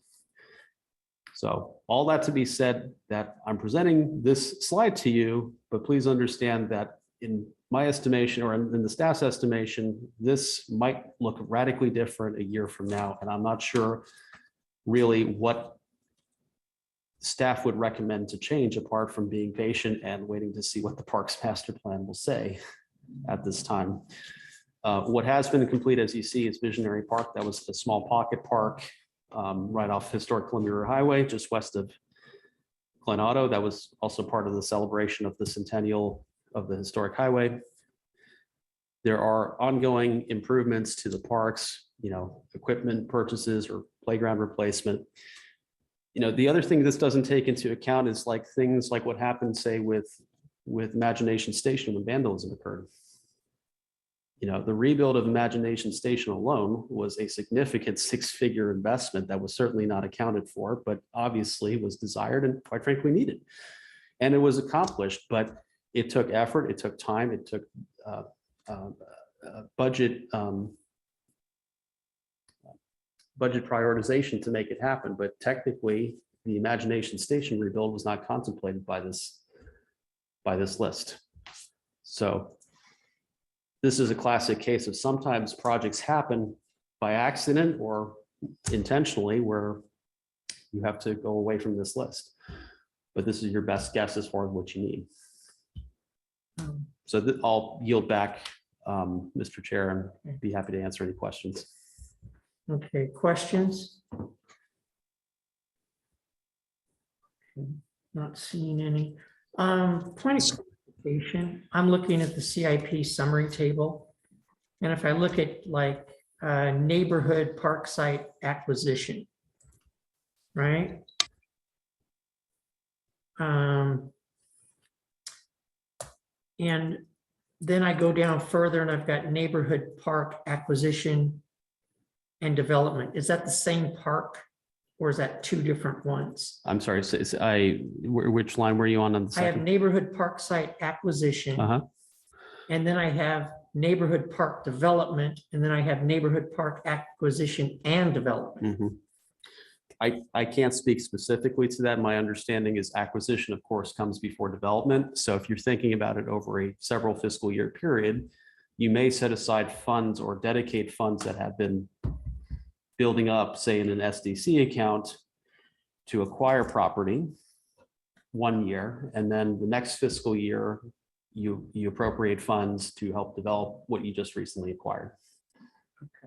So all that to be said, that I'm presenting this slide to you, but please understand that in my estimation, or in the staff's estimation, this might look radically different a year from now. And I'm not sure really what staff would recommend to change, apart from being patient and waiting to see what the Parks Master Plan will say at this time. What has been complete, as you see, is Visionary Park. That was a small pocket park right off historic Columbia River Highway, just west of Glen Otto. That was also part of the celebration of the centennial of the historic highway. There are ongoing improvements to the parks, equipment purchases or playground replacement. The other thing this doesn't take into account is things like what happened, say, with Imagination Station when vandalism occurred. The rebuild of Imagination Station alone was a significant six-figure investment that was certainly not accounted for, but obviously was desired and, quite frankly, needed. And it was accomplished, but it took effort, it took time, it took budget prioritization to make it happen. But technically, the Imagination Station rebuild was not contemplated by this list. So this is a classic case of sometimes projects happen by accident or intentionally, where you have to go away from this list. But this is your best guess as far as what you need. So I'll yield back, Mr. Chair, and be happy to answer any questions. Okay, questions? Not seeing any. Point of clarification, I'm looking at the CIP summary table. And if I look at neighborhood park site acquisition, right? And then I go down further and I've got neighborhood park acquisition and development. Is that the same park, or is that two different ones? I'm sorry, which line were you on the I have second? neighborhood park site acquisition. And then I have neighborhood park development, and then I have neighborhood park acquisition and development. I can't speak specifically to that. My understanding is acquisition, of course, comes before development. So if you're thinking about it over a several fiscal year period, you may set aside funds or dedicate funds that have been building up, say, in an SDC account to acquire property 1 year, and then the next fiscal year, you appropriate funds to help develop what you just recently acquired.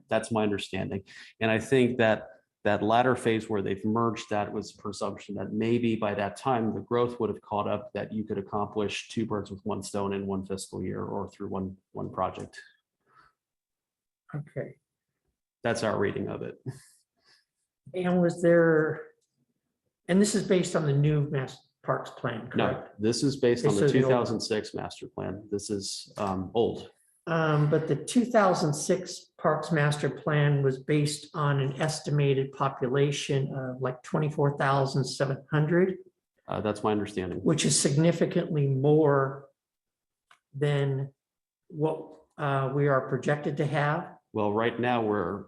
That's my understanding. And I think that latter phase where they've merged that was a presumption that maybe by that time the growth would have caught up, that you could accomplish two birds with one stone in one fiscal year or through one project. Okay. That's our reading of it. And was there, and this is based on the new Mass Parks Plan, No, correct? this is based on This the is the old one. 2006 master plan. This is old. But the 2006 Parks Master Plan was based on an estimated population of like 24,700, That's my understanding. which is significantly more than what we are projected to have. Well, right now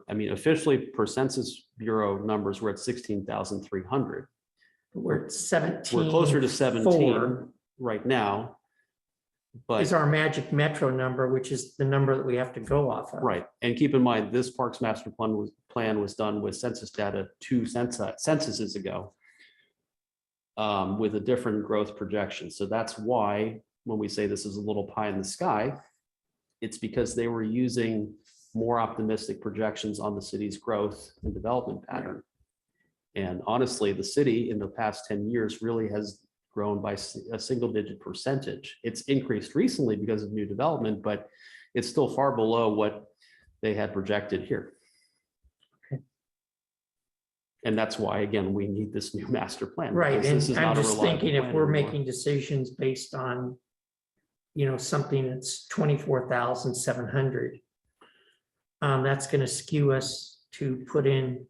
officially per Census Bureau numbers, we're at 16,300. We're at 17. We're closer to 17 4 right now. But is our magic metro number, which is the number that we have to go off of. right, and keep in mind, this Parks Master Plan was done with census data 2 censuses ago, with a different growth projection. So that's why when we say this is a little pie in the sky, it's because they were using more optimistic projections on the city's growth and development pattern. And honestly, the city in the past 10 years really has grown by a single-digit percentage. It's increased recently because of new development, but it's still far below what they had projected here. Okay. And that's why, again, we need this new master plan. Right, because this and is not I'm a just reliable thinking if plan we're anymore. making decisions based on, something that's 24,700, that's gonna skew us to put in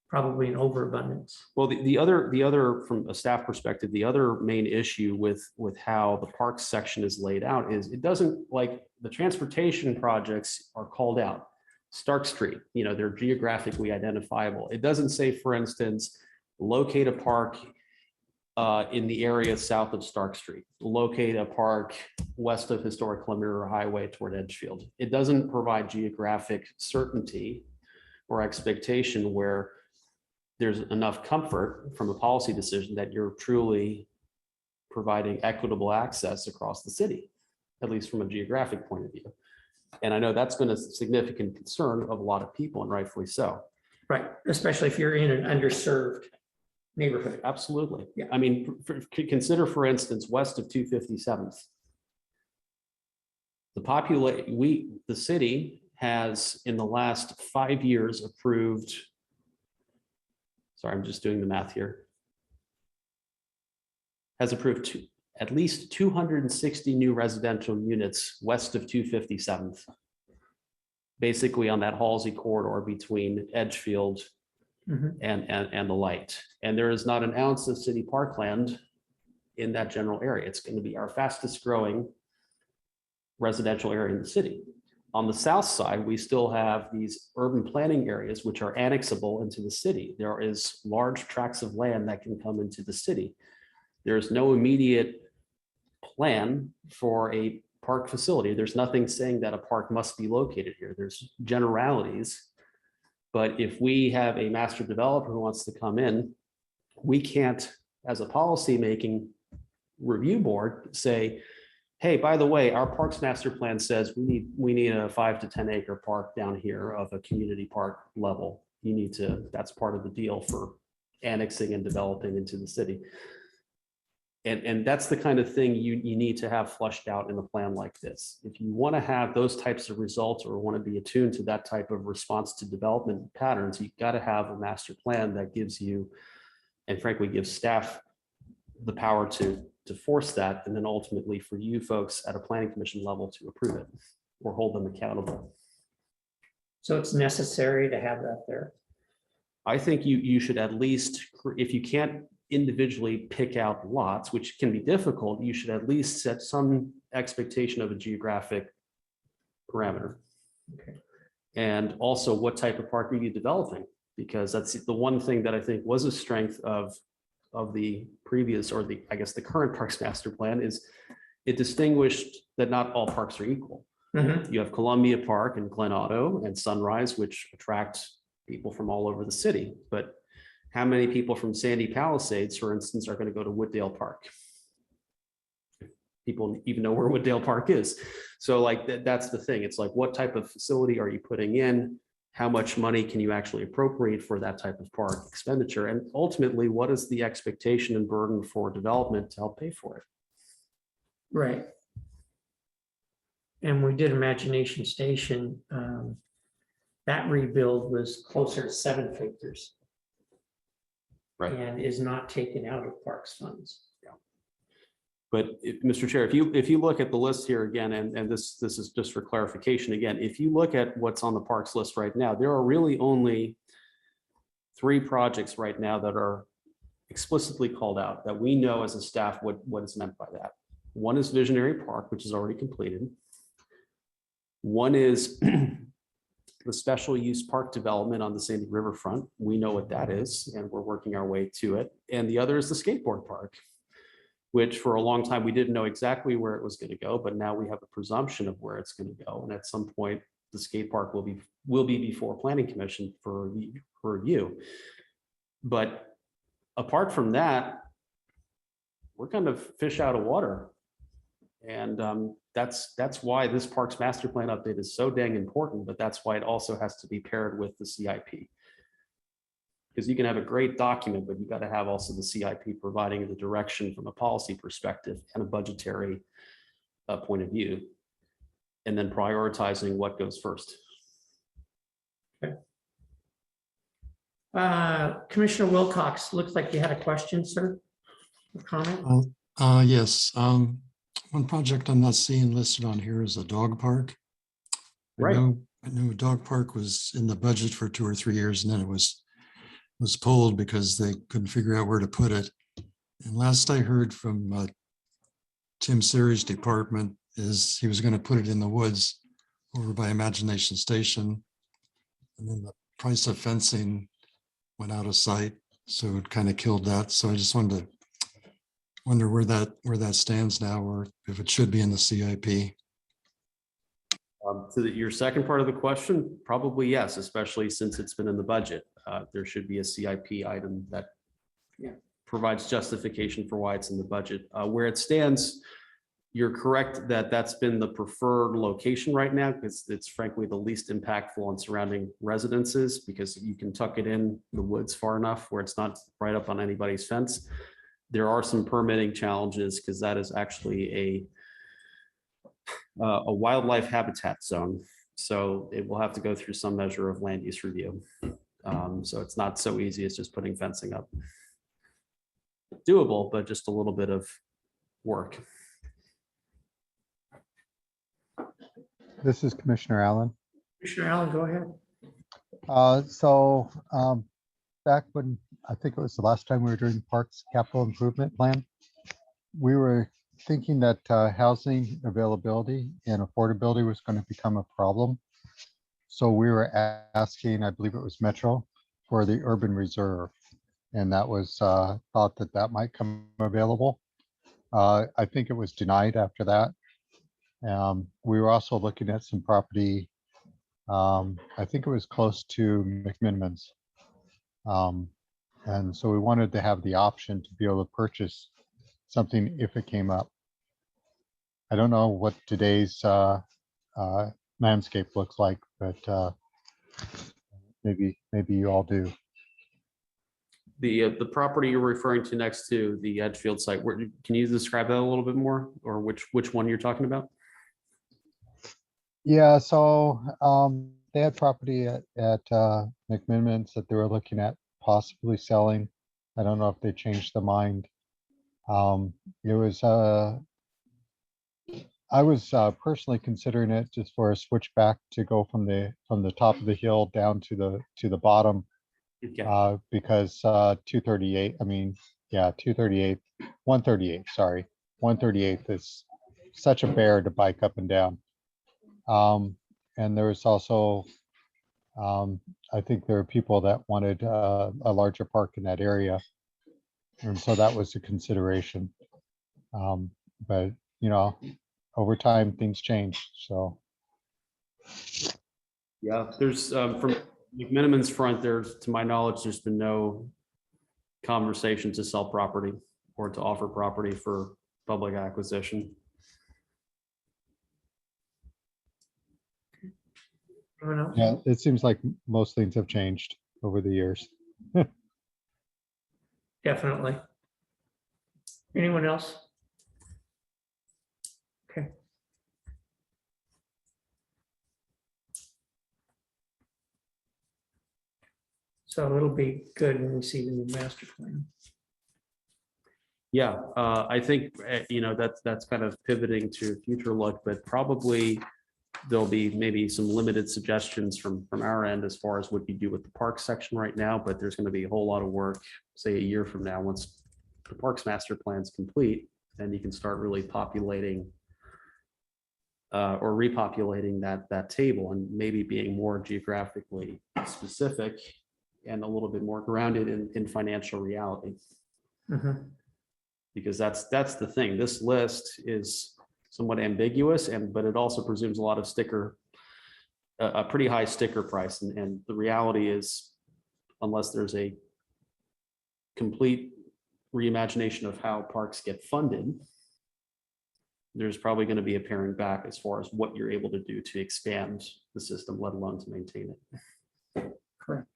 probably an overabundance. Well, the other, from a staff perspective, the other main issue with how the parks section is laid out is it doesn't, like, the transportation projects are called out. Stark Street, they're geographically identifiable. It doesn't say, for instance, locate a park in the area south of Stark Street, locate a park west of historic Columbia Highway toward Edgefield. It doesn't provide geographic certainty or expectation where there's enough comfort from a policy decision that you're truly providing equitable access across the city, at least from a geographic point of view. And I know that's been a significant concern of a lot of people, and rightfully so. Right, especially if you're in an underserved neighborhood. Absolutely. Yeah. I mean, consider, for instance, west of 257th. The city has in the last 5 years approved, sorry, I'm just doing the math here, has approved at least 260 new residential units west of 257th. Basically on that Halsey corridor between Edgefield Mhm. and the light. And there is not an ounce of city parkland in that general area. It's going to be our fastest growing residential area in the city. On the south side, we still have these urban planning areas which are annexable into the city. There is large tracts of land that can come into the city. There's no immediate plan for a park facility. There's nothing saying that a park must be located here. There's generalities. But if we have a master developer who wants to come in, we can't, as a policy making review board, say, hey, by the way, our parks master plan says we need a 5 to 10 acre park down here of a community park level. That's part of the deal for annexing and developing into the city. And that's the kind of thing you need to have flushed out in a plan like this. If you want to have those types of results or want to be attuned to that type of response to development patterns, you've got to have a master plan that gives you, and frankly, gives staff the power to force that, and then ultimately for you folks at a planning commission level to approve it or hold them accountable. So it's necessary to have that there. I think you should at least, if you can't individually pick out lots, which can be difficult, you should at least set some expectation of a geographic parameter. Okay. And also what type of park are you developing? Because that's the one thing that I think was a strength of the previous, or I guess the current Parks Master Plan, is it distinguished that not all parks are equal. Mhm. You have Columbia Park and Glen Otto and Sunrise, which attract people from all over the city. But how many people from Sandy Palisades, for instance, are going to go to Wooddale Park? People even know where Wooddale Park is. So like that's the thing. It's like, what type of facility are you putting in? How much money can you actually appropriate for that type of park expenditure? And ultimately, what is the expectation and burden for development to help pay for it? Right. And we did Imagination Station. that rebuild was closer to 7 figures. Right. And is not taken out of parks funds. But Mr. Chair, if you look at the list here again, and this is just for clarification again, if you look at what's on the parks list right now, there are really only 3 projects right now that are explicitly called out that we know as a staff what is meant by that. One is Visionary Park, which is already completed. One is the special use park development on the Sandy Riverfront. We know what that is, and we're working our way to it. And the other is the skateboard park, which for a long time, we didn't know exactly where it was going to go, but now we have a presumption of where it's going to go. And at some point, the skate park will be before Planning Commission for review. But apart from that, we're kind of fish out of water. And that's why this Parks Master Plan update is so dang important, but that's why it also has to be paired with the CIP. Because you can have a great document, but you got to have also the CIP providing the direction from a policy perspective and a budgetary point of view, and then prioritizing what goes first. Commissioner Wilcox, looks like you had a question, sir, a comment? Yes. One project I'm not seeing listed on here is a dog park. Right. I know a dog park was in the budget for 2 or 3 years, and then it was pulled because they couldn't figure out where to put it. And last I heard from Tim Series' department is he was going to put it in the woods over by Imagination Station. And then the price of fencing went out of sight, so it kind of killed that. So I just wanted to wonder where that stands now, or if it should be in the CIP. To your second part of the question, probably yes, especially since it's been in the budget. There should be a CIP item that provides justification for why it's in the budget. Where it stands, you're correct that that's been the preferred location right now, because it's frankly the least impactful on surrounding residences, because you can tuck it in the woods far enough where it's not right up on anybody's fence. There are some permitting challenges because that is actually a wildlife habitat zone. So it will have to go through some measure of land use review. So it's not so easy as just putting fencing up. Doable, but just a little bit of work. This is Commissioner Allen. Commissioner Allen, go ahead. Back when, I think it was the last time we were doing Parks Capital Improvement Plan, we were thinking that housing availability and affordability was going to become a problem. So we were asking, I believe it was Metro, for the urban reserve. And that was thought that might come available. I think it was denied after that. We were also looking at some property. I think it was close to McMinimans. And so we wanted to have the option to be able to purchase something if it came up. I don't know what today's landscape looks like, but maybe you all do. The property you're referring to next to the Edgefield site, can you describe that a little bit more, or which one you're talking about? Yeah, so they had property at McMinimans that they were looking at possibly selling. I don't know if they changed their mind. It was I was personally considering it just for a switchback to go from the top of the hill down to the bottom, Okay. because 238. I mean, yeah, 238, 138. Sorry, 138 is such a bear to bike up and down. And there was also, I think there were people that wanted a larger park in that area, and so that was a consideration. But you know, over time things change. So Yeah, there's from McMinimans front, there's, to my knowledge, there's been no conversation to sell property or to offer property for public acquisition. Anyone else? yeah, it seems like most things have changed over the years. Definitely. Anyone else? Okay. So it'll be good when we see the new master plan. Yeah, I think, that's kind of pivoting to future look, but probably there'll be maybe some limited suggestions from our end as far as what you do with the park section right now, but there's going to be a whole lot of work, say a year from now, once the parks master plan's complete, then you can start really populating or repopulating that table and maybe being more geographically specific and a little bit more grounded in financial reality. Mhm. Because that's the thing. This list is somewhat ambiguous, but it also presumes a lot of a pretty high sticker price. And the reality is, unless there's a complete reimagination of how parks get funded, there's probably going to be a paring back as far as what you're able to do to expand the system, let alone to maintain it. Correct.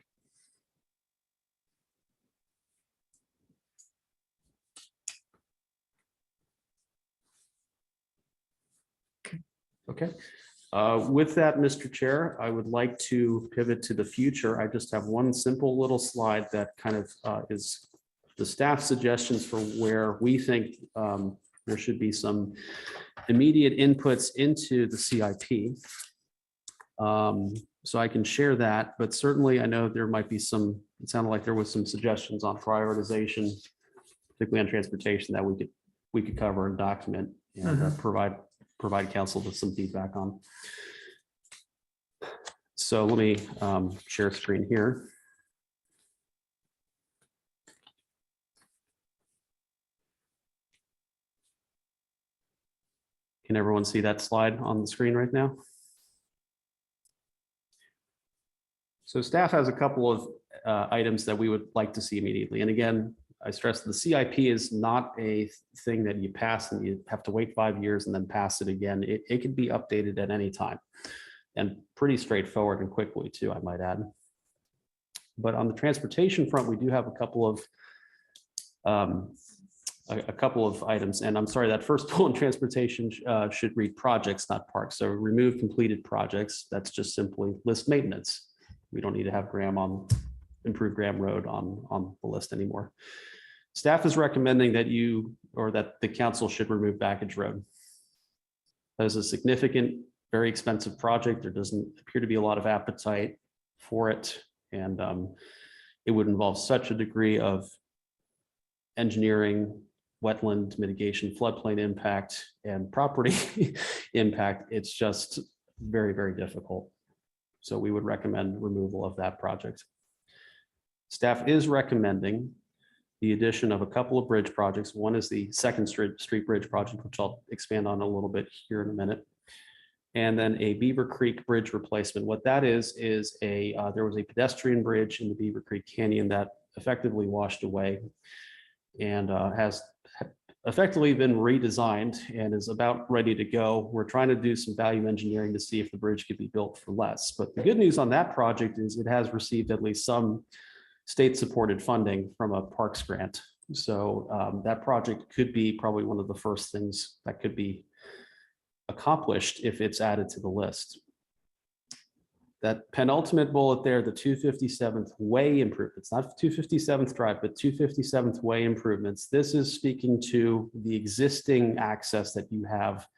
Okay. With that, Mr. Chair, I would like to pivot to the future. I just have one simple little slide that kind of is the staff suggestions for where we think there should be some immediate inputs into the CIP. So I can share that, but certainly I know there might be some, it sounded like there was some suggestions on prioritization, particularly on transportation, that we could cover and document and provide council with some feedback on. So let me share screen here. Can everyone see that slide on the screen right now? So staff has a couple of items that we would like to see immediately. And again, I stress the CIP is not a thing that you pass and you have to wait 5 years and then pass it again. It can be updated at any time, and pretty straightforward and quickly too, I might add. But on the transportation front, we do have a couple of items. And I'm sorry, that first bullet in transportation should read projects, not parks. So remove completed projects. That's just simply list maintenance. We don't need to have improved Graham Road on the list anymore. Staff is recommending that that the council should remove Backage Road. That is a significant, very expensive project. There doesn't appear to be a lot of appetite for it. And it would involve such a degree of engineering, wetland mitigation, floodplain impact, and property impact. It's just very, very difficult. So we would recommend removal of that project. Staff is recommending the addition of a couple of bridge projects. One is the Second Street Bridge project, which I'll expand on a little bit here in a minute. And then a Beaver Creek Bridge replacement. What that is there was a pedestrian bridge in the Beaver Creek Canyon that effectively washed away and has effectively been redesigned and is about ready to go. We're trying to do some value engineering to see if the bridge could be built for less. But the good news on that project is it has received at least some state-supported funding from a parks grant. So that project could be probably one of the first things that could be accomplished if it's added to the list. That penultimate bullet there, the 257th Way improvements, not 257th Drive, but 257th Way improvements. This is speaking to the existing access that you have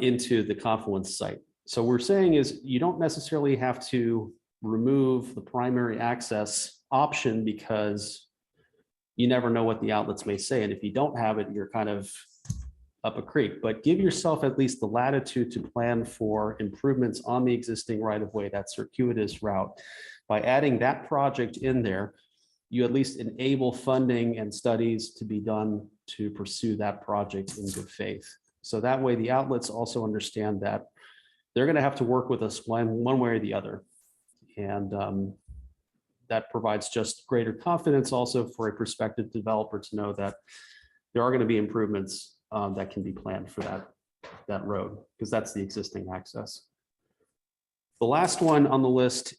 into the Confluence site. So we're saying is you don't necessarily have to remove the primary access option because you never know what the outlets may say. And if you don't have it, you're kind of up a creek, but give yourself at least the latitude to plan for improvements on the existing right-of-way, that circuitous route. By adding that project in there, you at least enable funding and studies to be done to pursue that project in good faith. So that way the outlets also understand that they're going to have to work with us one way or the other. And that provides just greater confidence also for a prospective developer to know that there are going to be improvements that can be planned for that road, because that's the existing access. The last one on the list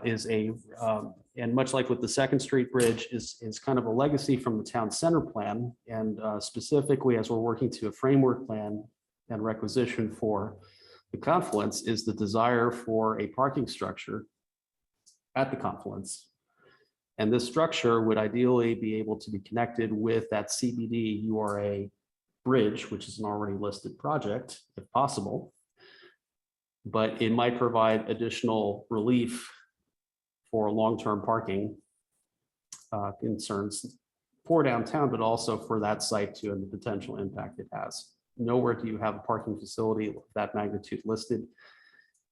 is and much like with the Second Street Bridge, is kind of a legacy from the town center plan. And specifically, as we're working to a framework plan and requisition for the Confluence, is the desire for a parking structure at the confluence. And this structure would ideally be able to be connected with that CBD URA bridge, which is an already listed project, if possible. But it might provide additional relief for long-term parking concerns for downtown, but also for that site too, and the potential impact it has. Nowhere do you have a parking facility of that magnitude listed.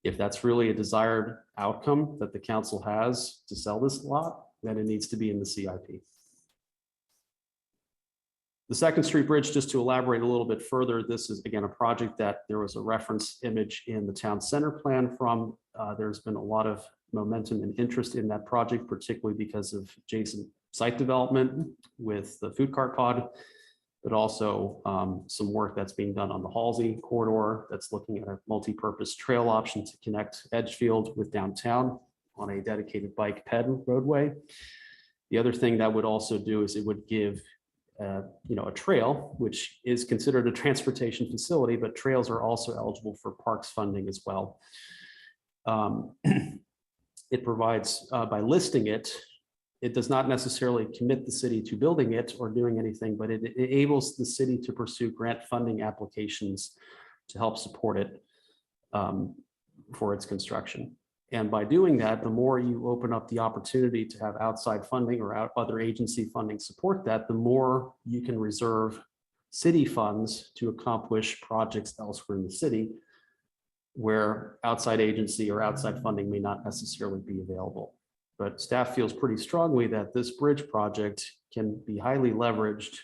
If that's really a desired outcome that the council has to sell this lot, then it needs to be in the CIP. The Second Street Bridge, just to elaborate a little bit further, this is again a project that there was a reference image in the town center plan from. There's been a lot of momentum and interest in that project, particularly because of adjacent site development with the food cart pod, but also some work that's being done on the Halsey corridor that's looking at a multi-purpose trail option to connect Edgefield with downtown on a dedicated bike ped roadway. The other thing that would also do is it would give a trail, which is considered a transportation facility, but trails are also eligible for parks funding as well. It provides, by listing it, it does not necessarily commit the city to building it or doing anything, but it enables the city to pursue grant funding applications to help support it for its construction. And by doing that, the more you open up the opportunity to have outside funding or other agency funding support that, the more you can reserve city funds to accomplish projects elsewhere in the city where outside agency or outside funding may not necessarily be available. But staff feels pretty strongly that this bridge project can be highly leveraged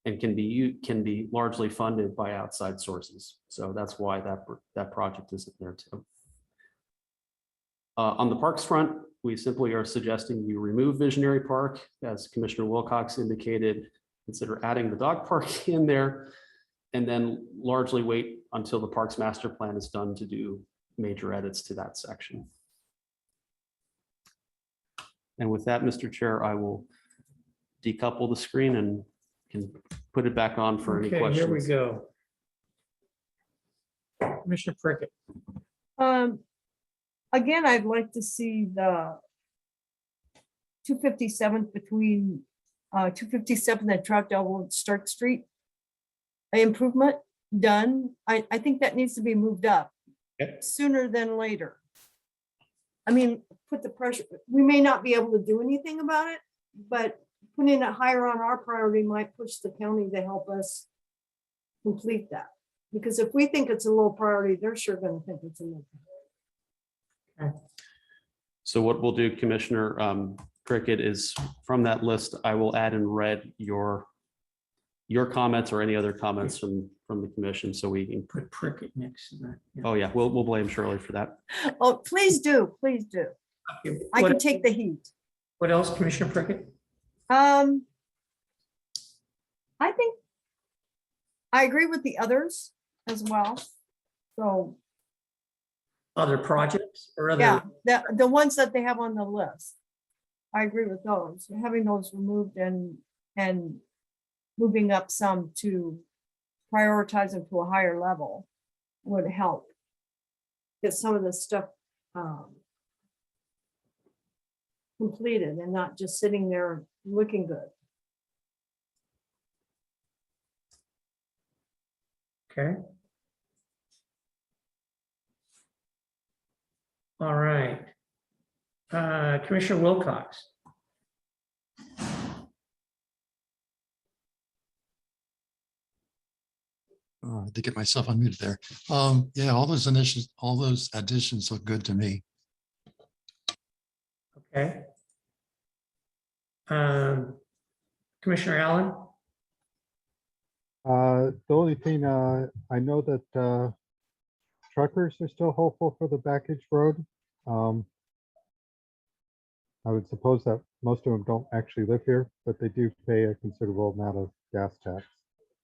and can be largely funded by outside sources. So that's why that project isn't there too. On the parks front, we simply are suggesting you remove Visionary Park, as Commissioner Wilcox indicated, consider adding the dog park in there, and then largely wait until the Parks Master Plan is done to do major edits to that section. And with that, Mr. Chair, I will decouple the screen and can put it back on for any Okay, questions. here we go. Commissioner Prickett. Again, I'd like to see the 257th between 257th and Troutdale and Stark Street improvement done. I think that needs to be moved up sooner than later. I mean, put the pressure. We may not be able to do anything about it, but putting it higher on our priority might push the county to help us complete that. Because if we think it's a low priority, they're sure going to think it's a low priority. So what we'll do, Commissioner Prickett, is from that list, I will add in red your comments or any other comments from the commission, so we can. Put Prickett next to that. Yeah. Oh yeah, we'll blame Shirley for that. Oh, please do, please do. Okay, I what- can take the heat. What else, Commissioner Prickett? I think I agree with the others as well. So, Other projects or other? yeah, the ones that they have on the list. I agree with those, having those removed and moving up some to prioritize them to a higher level would help. Get some of this stuff completed and not just sitting there looking good. Okay. All right. Commissioner Wilcox. To get myself unmuted there. Yeah, all those additions look good to me. Okay. Commissioner Allen. The only thing, I know that truckers are still hopeful for the Backage Road. I would suppose that most of them don't actually live here, but they do pay a considerable amount of gas tax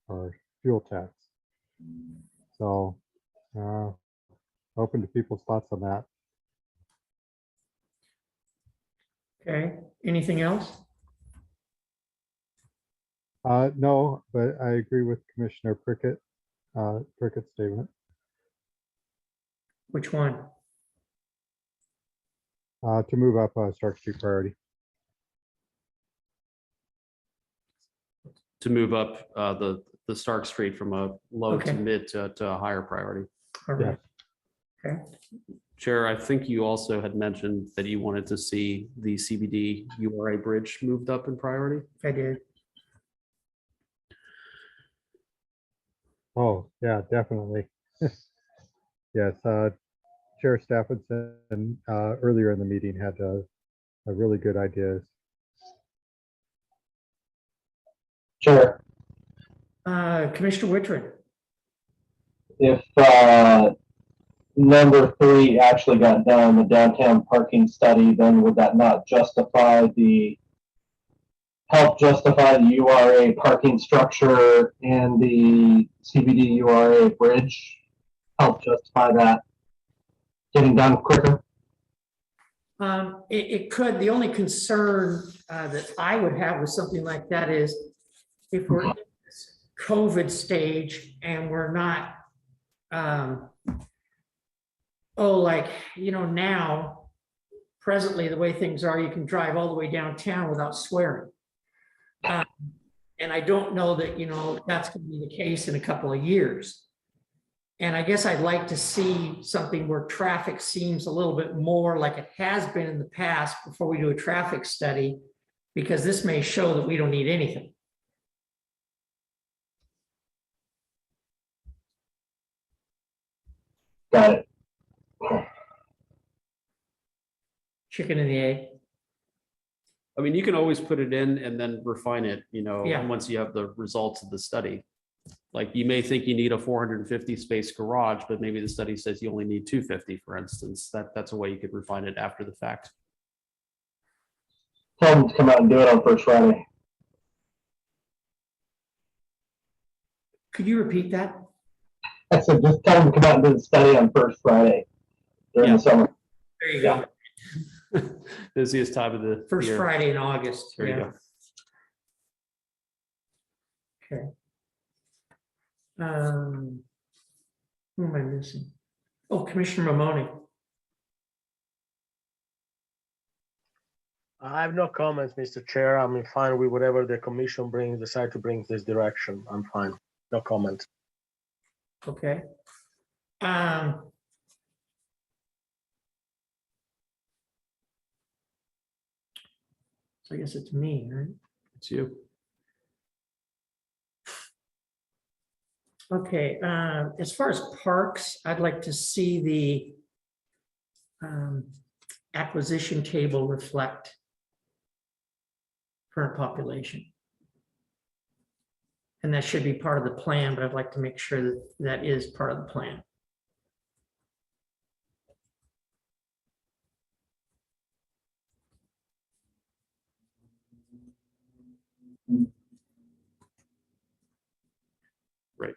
or fuel tax. So, open to people's thoughts on that. Okay. Anything else? No, but I agree with Commissioner Prickett's statement. Which one? To move up Stark Street priority. To move up the Stark Street from a low to Okay. mid to a higher priority. All right. Okay. Chair, I think you also had mentioned that you wanted to see the CBD URA bridge moved up in priority. I did. Oh, yeah, definitely. Yes, Chair Stephenson earlier in the meeting had a really good ideas. Chair, Commissioner Wittrin. if number 3 actually got done, the downtown parking study, then would that not help justify the URA parking structure and the CBD URA bridge? Help justify that getting done quicker? It could. The only concern that I would have with something like that is if we're in this COVID stage and we're not, now, presently, the way things are, you can drive all the way downtown without swearing. And I don't know that, that's going to be the case in a couple of years. And I guess I'd like to see something where traffic seems a little bit more like it has been in the past before we do a traffic study, because this may show that we don't need anything. Got it. Chicken and the egg. I mean, you can always put it in and then refine it, Yeah. once you have the results of the study. Like you may think you need a 450 space garage, but maybe the study says you only need 250, for instance. That's a way you could refine it after the fact. Tell them to come out and do it on First Friday. Could you repeat that? I said, just tell them to come out and do the study on First Friday during the summer. There you go. Busiest time of the First year. Friday in August. There you Yeah. go. Okay. Who am I missing? Oh, Commissioner Mamoni. I have no comments, Mr. Chair. I'm fine with whatever the commission decide to bring this direction. I'm fine. No comment. Okay. So I guess it's me, right? It's you. Okay, as far as parks, I'd like to see the acquisition table reflect current population. And that should be part of the plan, but I'd like to make sure that that is part of the plan. Right.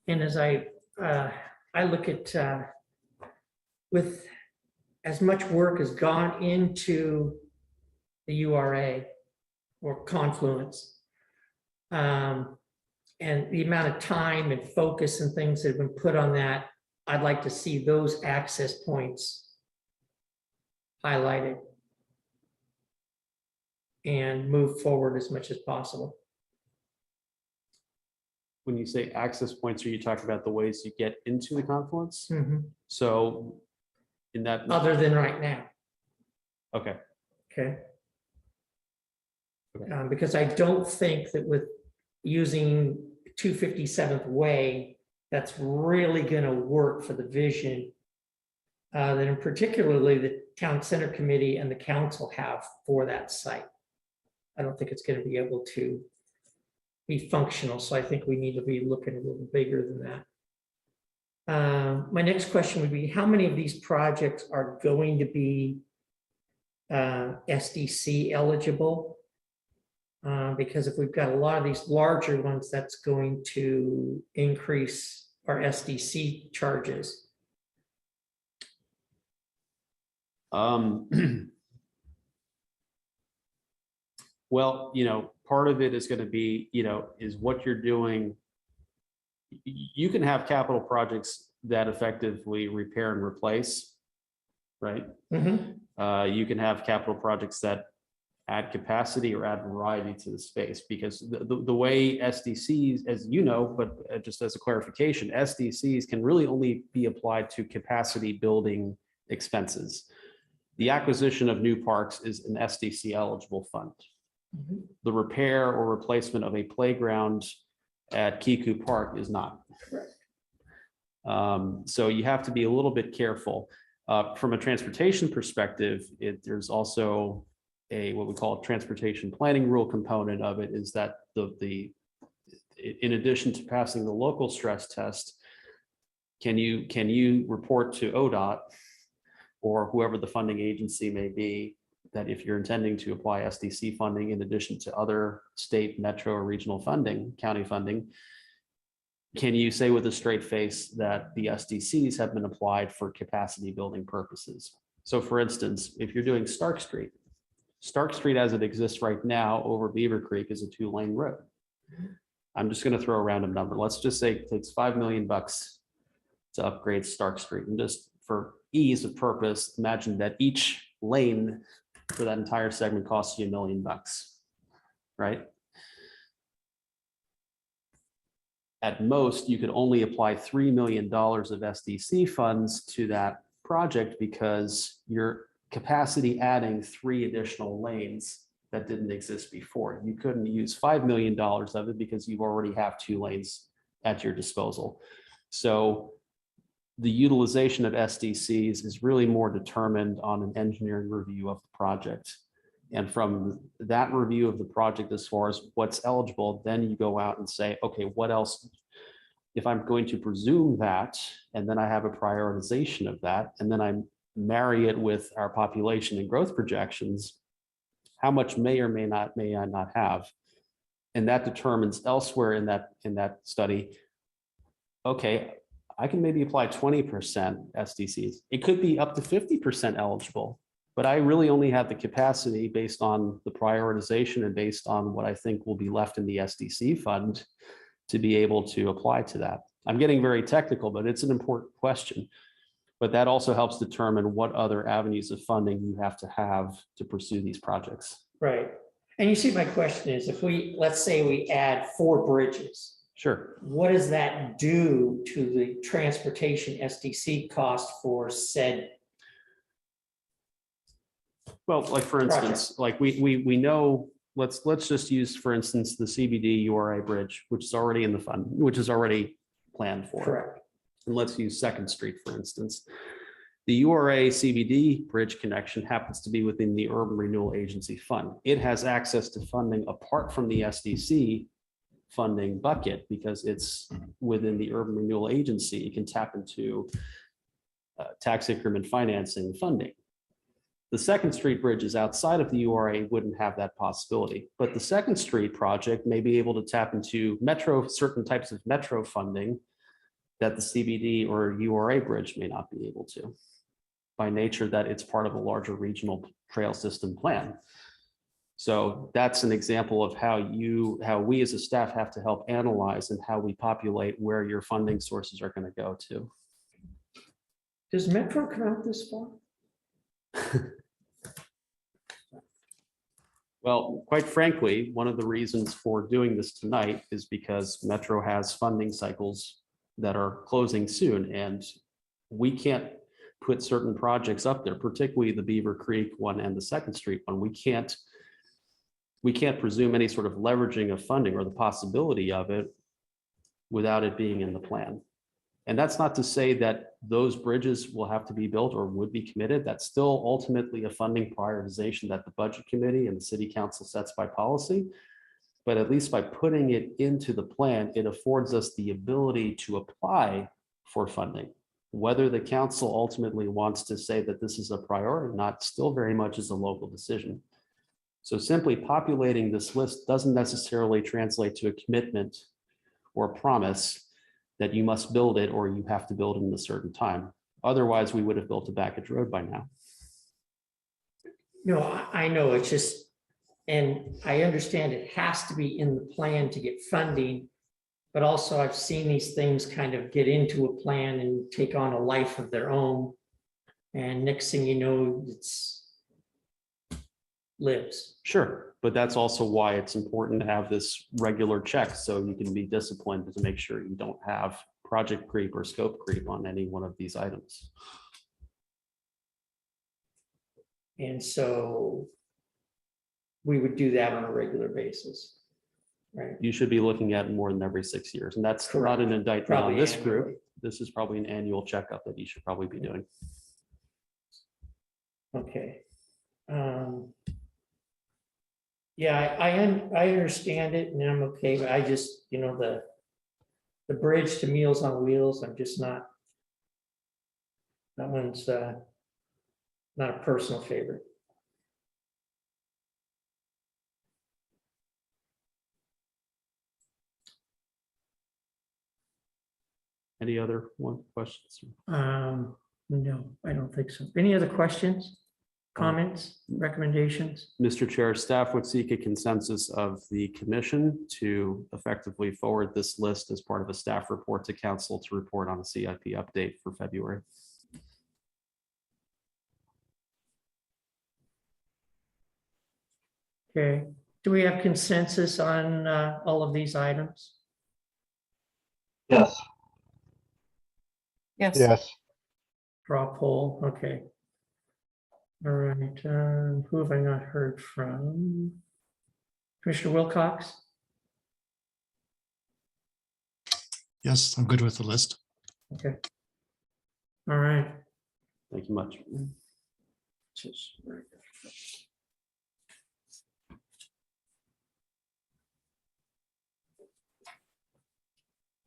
And as I look at with as much work has gone into the URA or confluence, and the amount of time and focus and things that have been put on that, I'd like to see those access points highlighted and move forward as much as possible. When you say access points, are you talking about the ways you get into the confluence? Mhm. So in that, Other than right now. okay, Okay. Okay. Because I don't think that with using 257th Way, that's really going to work for the vision that in particularly the Town Center Committee and the council have for that site. I don't think it's going to be able to be functional, so I think we need to be looking a little bigger than that. My next question would be, how many of these projects are going to be SDC eligible? Because if we've got a lot of these larger ones, that's going to increase our SDC charges. Well, part of it is going to be, is what you're doing. You can have capital projects that effectively repair and replace, right? Mhm. You can have capital projects that add capacity or add variety to the space, because the way SDCs, as you know, but just as a clarification, SDCs can really only be applied to capacity building expenses. The acquisition of new parks is an SDC eligible fund. Mhm. The repair or replacement of a playground at Kiku Park is not. Correct. So you have to be a little bit careful. From a transportation perspective, there's also what we call a transportation planning rule component of it, is that in addition to passing the local stress test, can you report to ODOT or whoever the funding agency may be, that if you're intending to apply SDC funding in addition to other state, metro, or regional funding, county funding, can you say with a straight face that the SDCs have been applied for capacity building purposes? So for instance, if you're doing Stark Street as it exists right now over Beaver Creek is a 2-lane road. I'm just going to throw a random number. Let's just say it takes $5 million to upgrade Stark Street. And just for ease of purpose, imagine that each lane for that entire segment costs you $1 million, right? At most, you could only apply $3 million of SDC funds to that project because you're capacity adding 3 additional lanes that didn't exist before. You couldn't use $5 million of it because you already have 2 lanes at your disposal. So the utilization of SDCs is really more determined on an engineering review of the project. And from that review of the project, as far as what's eligible, then you go out and say, okay, what else? If I'm going to presume that, and then I have a prioritization of that, and then I marry it with our population and growth projections, how much may or may I not have? And that determines elsewhere in that study, okay, I can maybe apply 20% SDCs. It could be up to 50% eligible, but I really only have the capacity based on the prioritization and based on what I think will be left in the SDC fund to be able to apply to that. I'm getting very technical, but it's an important question. But that also helps determine what other avenues of funding you have to pursue these projects. Right. And you see, my question is, if let's say we add 4 bridges, Sure. what does that do to the transportation SDC cost for said? Well, like for instance, like we know, let's just use, for instance, the CBD URA bridge, which is already in the fund, which is already planned for. Correct. And let's use 2nd Street, for instance. The URA CBD bridge connection happens to be within the Urban Renewal Agency fund. It has access to funding apart from the SDC funding bucket because it's within the Urban Renewal Agency. It can tap into tax increment financing funding. The 2nd Street bridge is outside of the URA, wouldn't have that possibility. But the 2nd Street project may be able to tap into certain types of metro funding that the CBD or URA bridge may not be able to, by nature that it's part of a larger regional trail system plan. So that's an example of how we as a staff have to help analyze and how we populate where your funding sources are going to go to. Does Metro come out this far? Well, quite frankly, one of the reasons for doing this tonight is because Metro has funding cycles that are closing soon, and we can't put certain projects up there, particularly the Beaver Creek one and the 2nd Street one. We can't presume any sort of leveraging of funding or the possibility of it without it being in the plan. And that's not to say that those bridges will have to be built or would be committed. That's still ultimately a funding prioritization that the budget committee and the city council sets by policy. But at least by putting it into the plan, it affords us the ability to apply for funding. Whether the council ultimately wants to say that this is a priority or not, still very much is a local decision. So simply populating this list doesn't necessarily translate to a commitment or a promise that you must build it or you have to build it in a certain time. Otherwise, we would have built a backage road by now. No, I know, it's just, and I understand it has to be in the plan to get funding But also I've seen these things kind of get into a plan and take on a life of their own. And next thing you know, it's lives. Sure, but that's also why it's important to have this regular check, so you can be disciplined to make sure you don't have project creep or scope creep on any one of these items. And so we would do that on a regular basis, right? You should be looking at more than every 6 years, and that's not an indictment on Probably this group. annually. This is probably an annual checkup that you should probably be doing. Okay. Yeah, I understand it and I'm okay, but I just, the bridge to Meals on Wheels, I'm just not. That one's not a personal favorite. Any other questions? No, I don't think so. Any other questions, comments, recommendations? Mr. Chair, staff would seek a consensus of the commission to effectively forward this list as part of a staff report to council to report on a CIP update for February. Okay, do we have consensus on all of these items? Yes. Yes. Yes. Draw poll, okay. All right, who have I not heard from? Commissioner Wilcox? Yes, I'm good with the list. Okay. All right. Thank you much.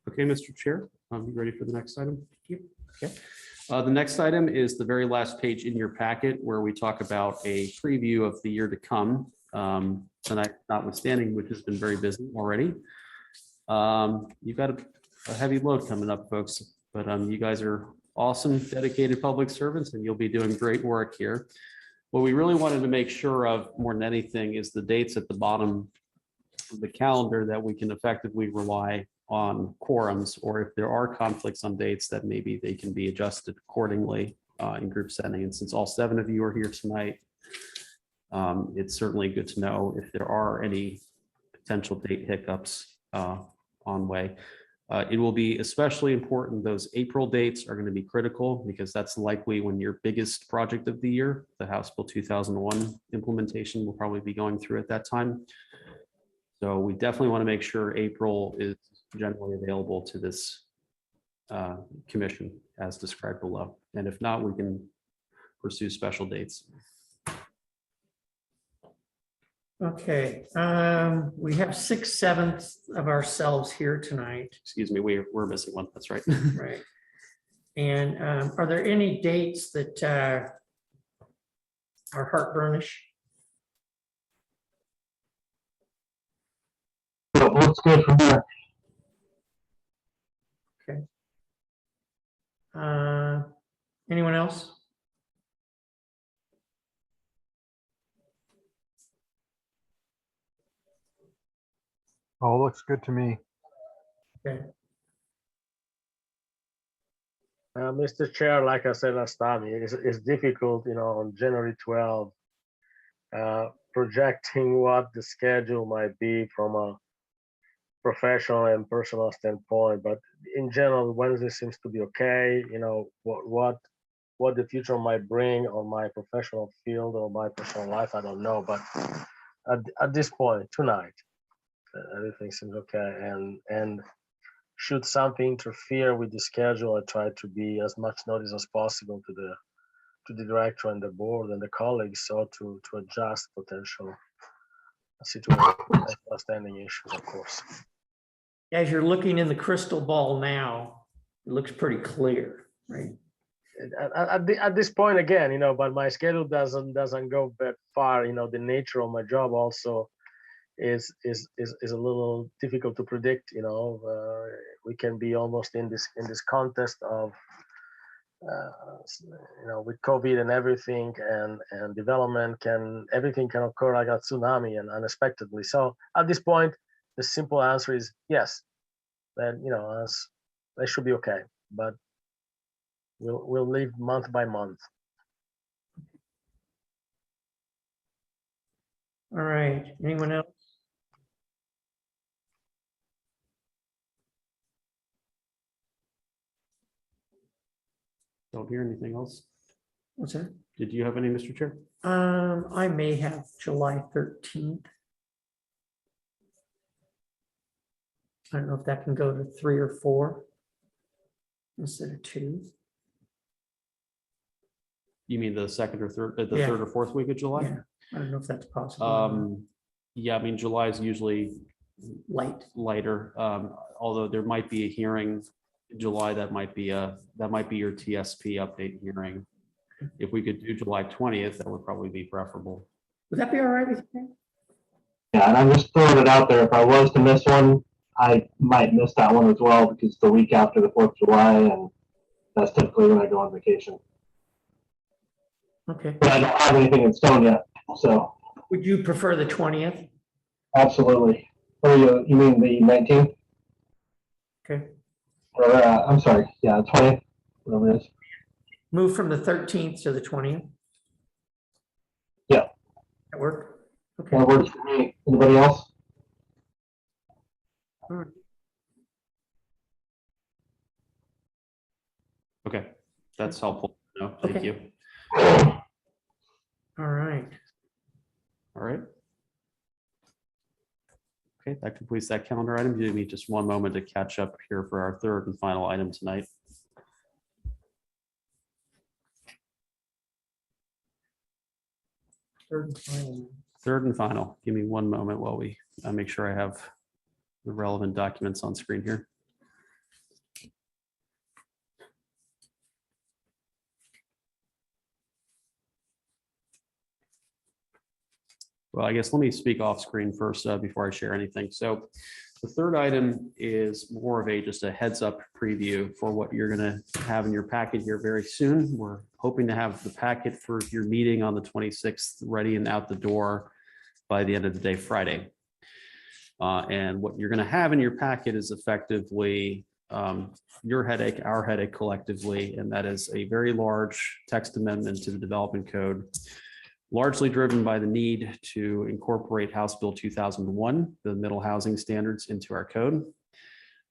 Okay, Mr. Chair, you ready for the next item? Okay. The next item is the very last page in your packet where we talk about a preview of the year to come. Tonight, notwithstanding, which has been very busy already. You've got a heavy load coming up, folks, but you guys are awesome, dedicated public servants, and you'll be doing great work here. What we really wanted to make sure of more than anything is the dates at the bottom of the calendar that we can effectively rely on quorums, or if there are conflicts on dates, that maybe they can be adjusted accordingly in group setting. And since all 7 of you are here tonight, it's certainly good to know if there are any potential date hiccups on way. It will be especially important. Those April dates are going to be critical because that's likely when your biggest project of the year, the House Bill 2001 implementation, will probably be going through at that time. So we definitely want to make sure April is generally available to this commission as described below. And if not, we can pursue special dates. Okay, we have 6/7 of ourselves here tonight, Excuse me, we're missing one. That's right. right? And are there any dates that are heartburnish? So it looks good from here. Anyone else? Oh, looks good to me. Okay, Mr. Chair, like I said last time, it's difficult, on January 12th, projecting what the schedule might be from a professional and personal standpoint. But in general, Wednesday seems to be okay. What the future might bring on my professional field or my personal life, I don't know. But at this point, tonight, everything seems okay. And should something interfere with the schedule, I try to be as much notice as possible to the director and the board and the colleagues, so to adjust potential situations, outstanding issues, of course. as you're looking in the crystal ball now, it looks pretty clear, right? At this point, again, but my schedule doesn't go that far. The nature of my job also is a little difficult to predict. We can be almost in this contest of with COVID and everything, and development everything can occur like a tsunami and unexpectedly. So at this point, the simple answer is yes. then, that should be okay. But we'll leave month by month. All right, anyone else? Don't hear anything else. What's that? Did you have any, Mr. Chair? I may have July 13th. I don't know if that can go to 3 or 4 instead of 2. You mean the second or third, the Yeah. third or fourth week of July? Yeah, I don't know if that's possible. or not. Yeah, I mean, July is usually Light. lighter, although there might be a hearing in July that might be your TSP update hearing. If we could do July 20th, that would probably be preferable. Would that be all right with you? Yeah, and I'm just throwing it out there. If I was to miss one, I might miss that one as well because it's the week after the 4th of July, and that's typically when I go on vacation. Okay. But I don't have anything in stone yet, so Would you prefer the 20th? absolutely. Or you mean the 19th? Okay. Or I'm sorry, yeah, 20th, whatever it is. Move from the 13th to the 20th? Yeah. That work? Okay. That works for me. Anybody else? Okay, that's helpful. No, thank Okay. you. All right. All right. Okay, that completes that calendar item. Give me just one moment to catch up here for our third and final item tonight. Third and final. Third and final. Give me one moment while we make sure I have the relevant documents on screen here. Well, I guess let me speak off screen first before I share anything. So the third item is more of just a heads up preview for what you're going to have in your packet here very soon. We're hoping to have the packet for your meeting on the 26th ready and out the door by the end of the day, Friday. And what you're going to have in your packet is effectively your headache, our headache collectively, and that is a very large text amendment to the development code, largely driven by the need to incorporate House Bill 2001, the middle housing standards, into our code.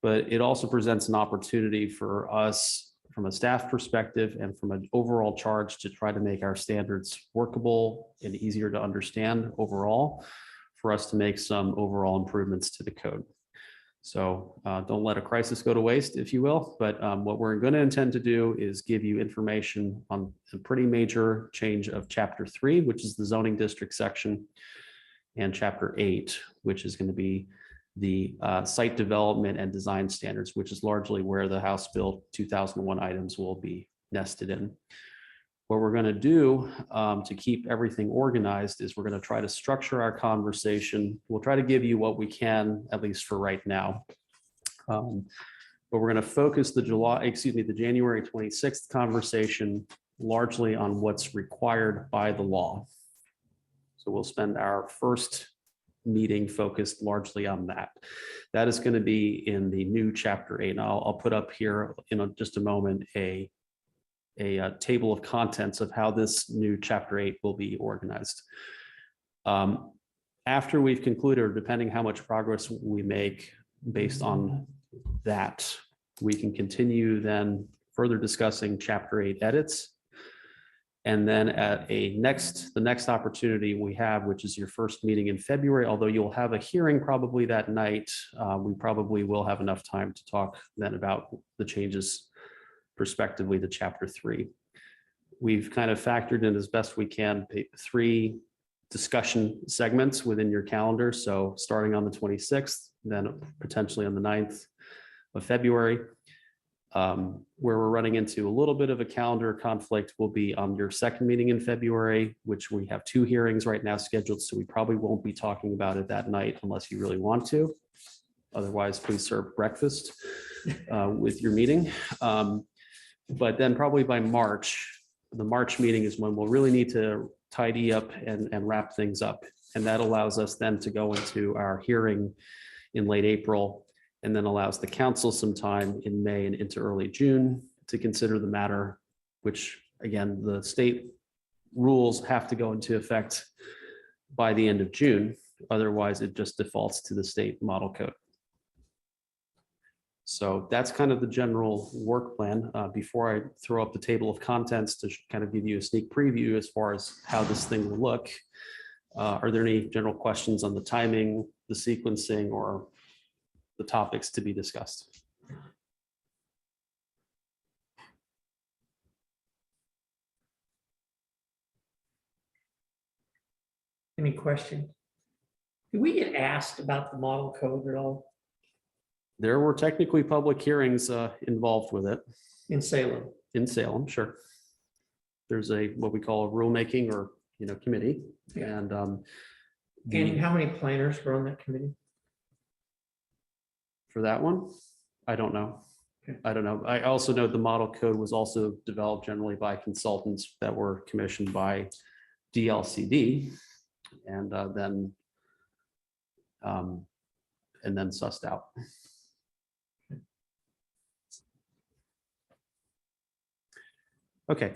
But it also presents an opportunity for us from a staff perspective and from an overall charge to try to make our standards workable and easier to understand overall, for us to make some overall improvements to the code. So don't let a crisis go to waste, if you will. But what we're going to intend to do is give you information on a pretty major change of Chapter 3, which is the zoning district section, and Chapter 8, which is going to be the site development and design standards, which is largely where the House Bill 2001 items will be nested in. What we're going to do to keep everything organized is we're going to try to structure our conversation. We'll try to give you what we can, at least for right now. But we're going to focus the January 26th conversation largely on what's required by the law. So we'll spend our first meeting focused largely on that. That is going to be in the new Chapter 8. And I'll put up here in just a moment a table of contents of how this new Chapter 8 will be organized. After we've concluded, or depending how much progress we make based on that, we can continue then further discussing Chapter 8 edits. And then at the next opportunity we have, which is your first meeting in February, although you'll have a hearing probably that night, we probably will have enough time to talk then about the changes prospectively to Chapter 3. We've kind of factored in as best we can 3 discussion segments within your calendar. So starting on the 26th, then potentially on the 9th of February. Where we're running into a little bit of a calendar conflict will be on your second meeting in February, which we have 2 hearings right now scheduled. So we probably won't be talking about it that night unless you really want to. Otherwise, please serve breakfast with your meeting. But then probably by March, the March meeting is when we'll really need to tidy up and wrap things up. And that allows us then to go into our hearing in late April and then allows the council some time in May and into early June to consider the matter, which again, the state rules have to go into effect by the end of June. Otherwise, it just defaults to the state model code. So that's kind of the general work plan. Before I throw up the table of contents to kind of give you a sneak preview as far as how this thing will look, are there any general questions on the timing, the sequencing, or the topics to be discussed? Any questions? Did we get asked about the model code at all There were technically public hearings involved with it in Salem? in Salem, sure. There's a, what we call a rulemaking or, committee. Yeah. And Andy, how many planners were on that committee? for that one, I don't know. Okay. I don't know. I also know the model code was also developed generally by consultants that were commissioned by DLCD and then sussed out. Okay,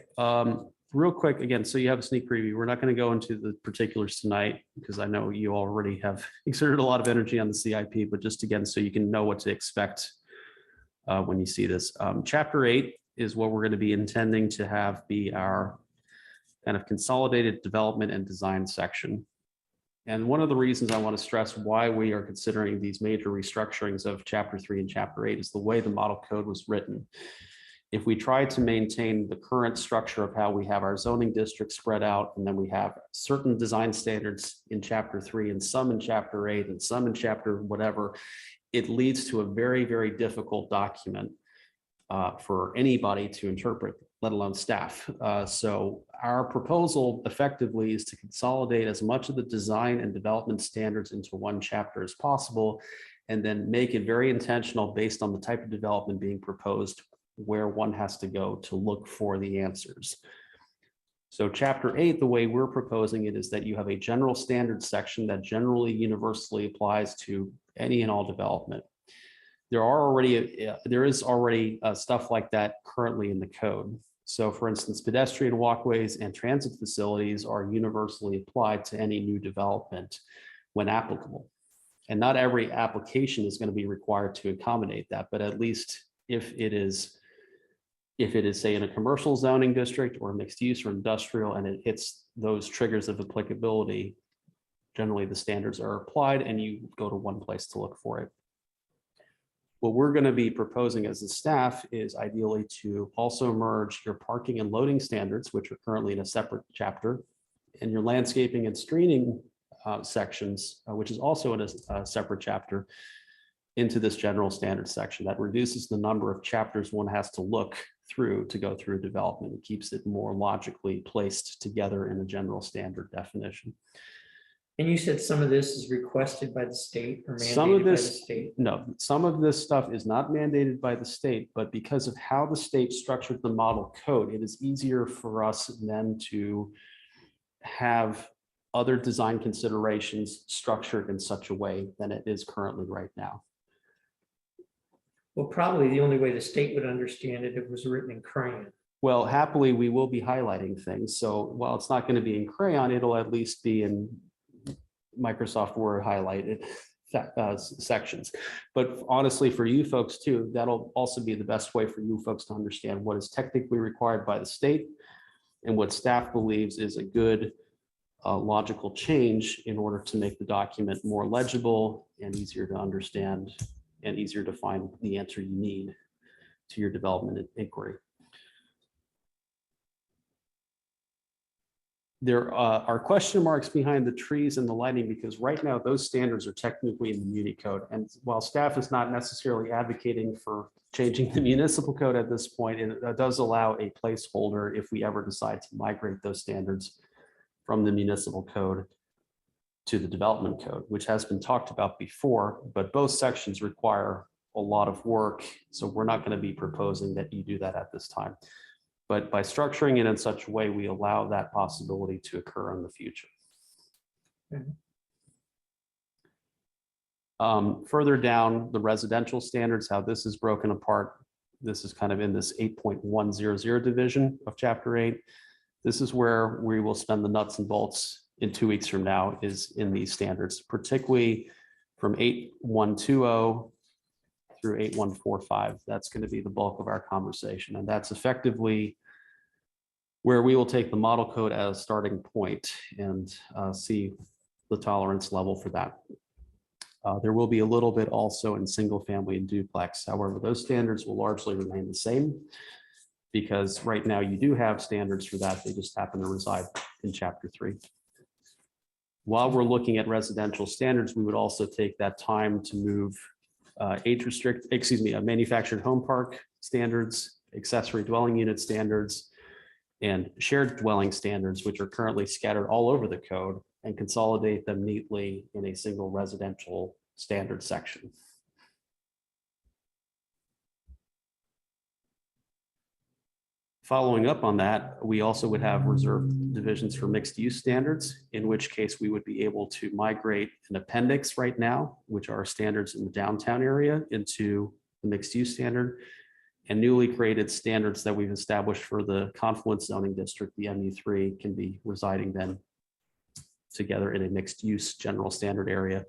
real quick, again, so you have a sneak preview. We're not going to go into the particulars tonight because I know you already have exerted a lot of energy on the CIP, but just again, so you can know what to expect when you see this. Chapter 8 is what we're going to be intending to have be our kind of consolidated development and design section. And one of the reasons I want to stress why we are considering these major restructurings of Chapter 3 and Chapter 8 is the way the model code was written. If we try to maintain the current structure of how we have our zoning districts spread out, and then we have certain design standards in Chapter 3 and some in Chapter 8 and some in Chapter whatever, it leads to a very, very difficult document for anybody to interpret, let alone staff. So our proposal effectively is to consolidate as much of the design and development standards into one chapter as possible, and then make it very intentional based on the type of development being proposed, where one has to go to look for the answers. So Chapter 8, the way we're proposing it is that you have a general standards section that generally universally applies to any and all development. There is already stuff like that currently in the code. So for instance, pedestrian walkways and transit facilities are universally applied to any new development when applicable. And not every application is going to be required to accommodate that, but at least if it is, say, in a commercial zoning district or mixed use or industrial, and it hits those triggers of applicability, generally the standards are applied and you go to one place to look for it. What we're going to be proposing as a staff is ideally to also merge your parking and loading standards, which are currently in a separate chapter, and your landscaping and screening sections, which is also in a separate chapter, into this general standards section. That reduces the number of chapters one has to look through to go through development. It keeps it more logically placed together in a general standard definition. And you said some of this is requested by the state or Some of mandated by the this, state? no, some of this stuff is not mandated by the state, but because of how the state structured the model code, it is easier for us then to have other design considerations structured in such a way than it is currently right now. Well, probably the only way the state would understand it, it was written in crayon. Well, happily, we will be highlighting things. So while it's not going to be in crayon, it'll at least be in Microsoft Word highlighted sections. But honestly, for you folks too, that'll also be the best way for you folks to understand what is technically required by the state and what staff believes is a good logical change in order to make the document more legible and easier to understand and easier to find the answer you need to your development inquiry. There are question marks behind the trees and the lighting because right now those standards are technically in the Muni code. And while staff is not necessarily advocating for changing the municipal code at this point, it does allow a placeholder if we ever decide to migrate those standards from the municipal code to the development code, which has been talked about before, but both sections require a lot of work. So we're not going to be proposing that you do that at this time. But by structuring it in such a way, we allow that possibility to occur in the future. Okay. Further down, the residential standards, how this is broken apart. This is kind of in this 8.100 division of chapter 8. This is where we will spend the nuts and bolts in 2 weeks from now, is in these standards, particularly from 8120 through 8145. That's going to be the bulk of our conversation. And that's effectively where we will take the model code as a starting point and see the tolerance level for that. There will be a little bit also in single family and duplex. However, those standards will largely remain the same, because right now you do have standards for that. They just happen to reside in chapter 3. While we're looking at residential standards, we would also take that time to move manufactured home park standards, accessory dwelling unit standards, and shared dwelling standards, which are currently scattered all over the code, and consolidate them neatly in a single residential standard section. Following up on that, we also would have reserved divisions for mixed use standards, in which case we would be able to migrate an appendix right now, which are standards in the downtown area, into the mixed use standard, and newly created standards that we've established for the Confluence zoning district, the MU3, can be residing then together in a mixed use general standard area.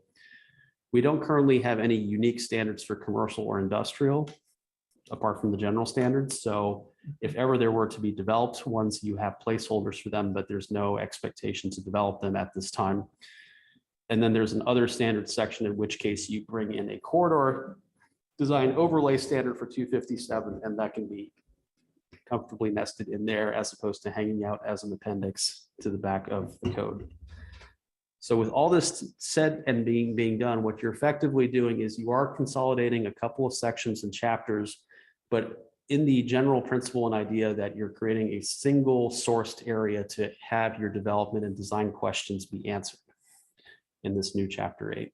We don't currently have any unique standards for commercial or industrial apart from the general standards. So if ever there were to be developed ones, you have placeholders for them, but there's no expectation to develop them at this time. And then there's an other standard section, in which case you bring in a corridor design overlay standard for 257, and that can be comfortably nested in there as opposed to hanging out as an appendix to the back of the code. So with all this said and being done, what you're effectively doing is you are consolidating a couple of sections and chapters, but in the general principle and idea that you're creating a single sourced area to have your development and design questions be answered in this new chapter 8.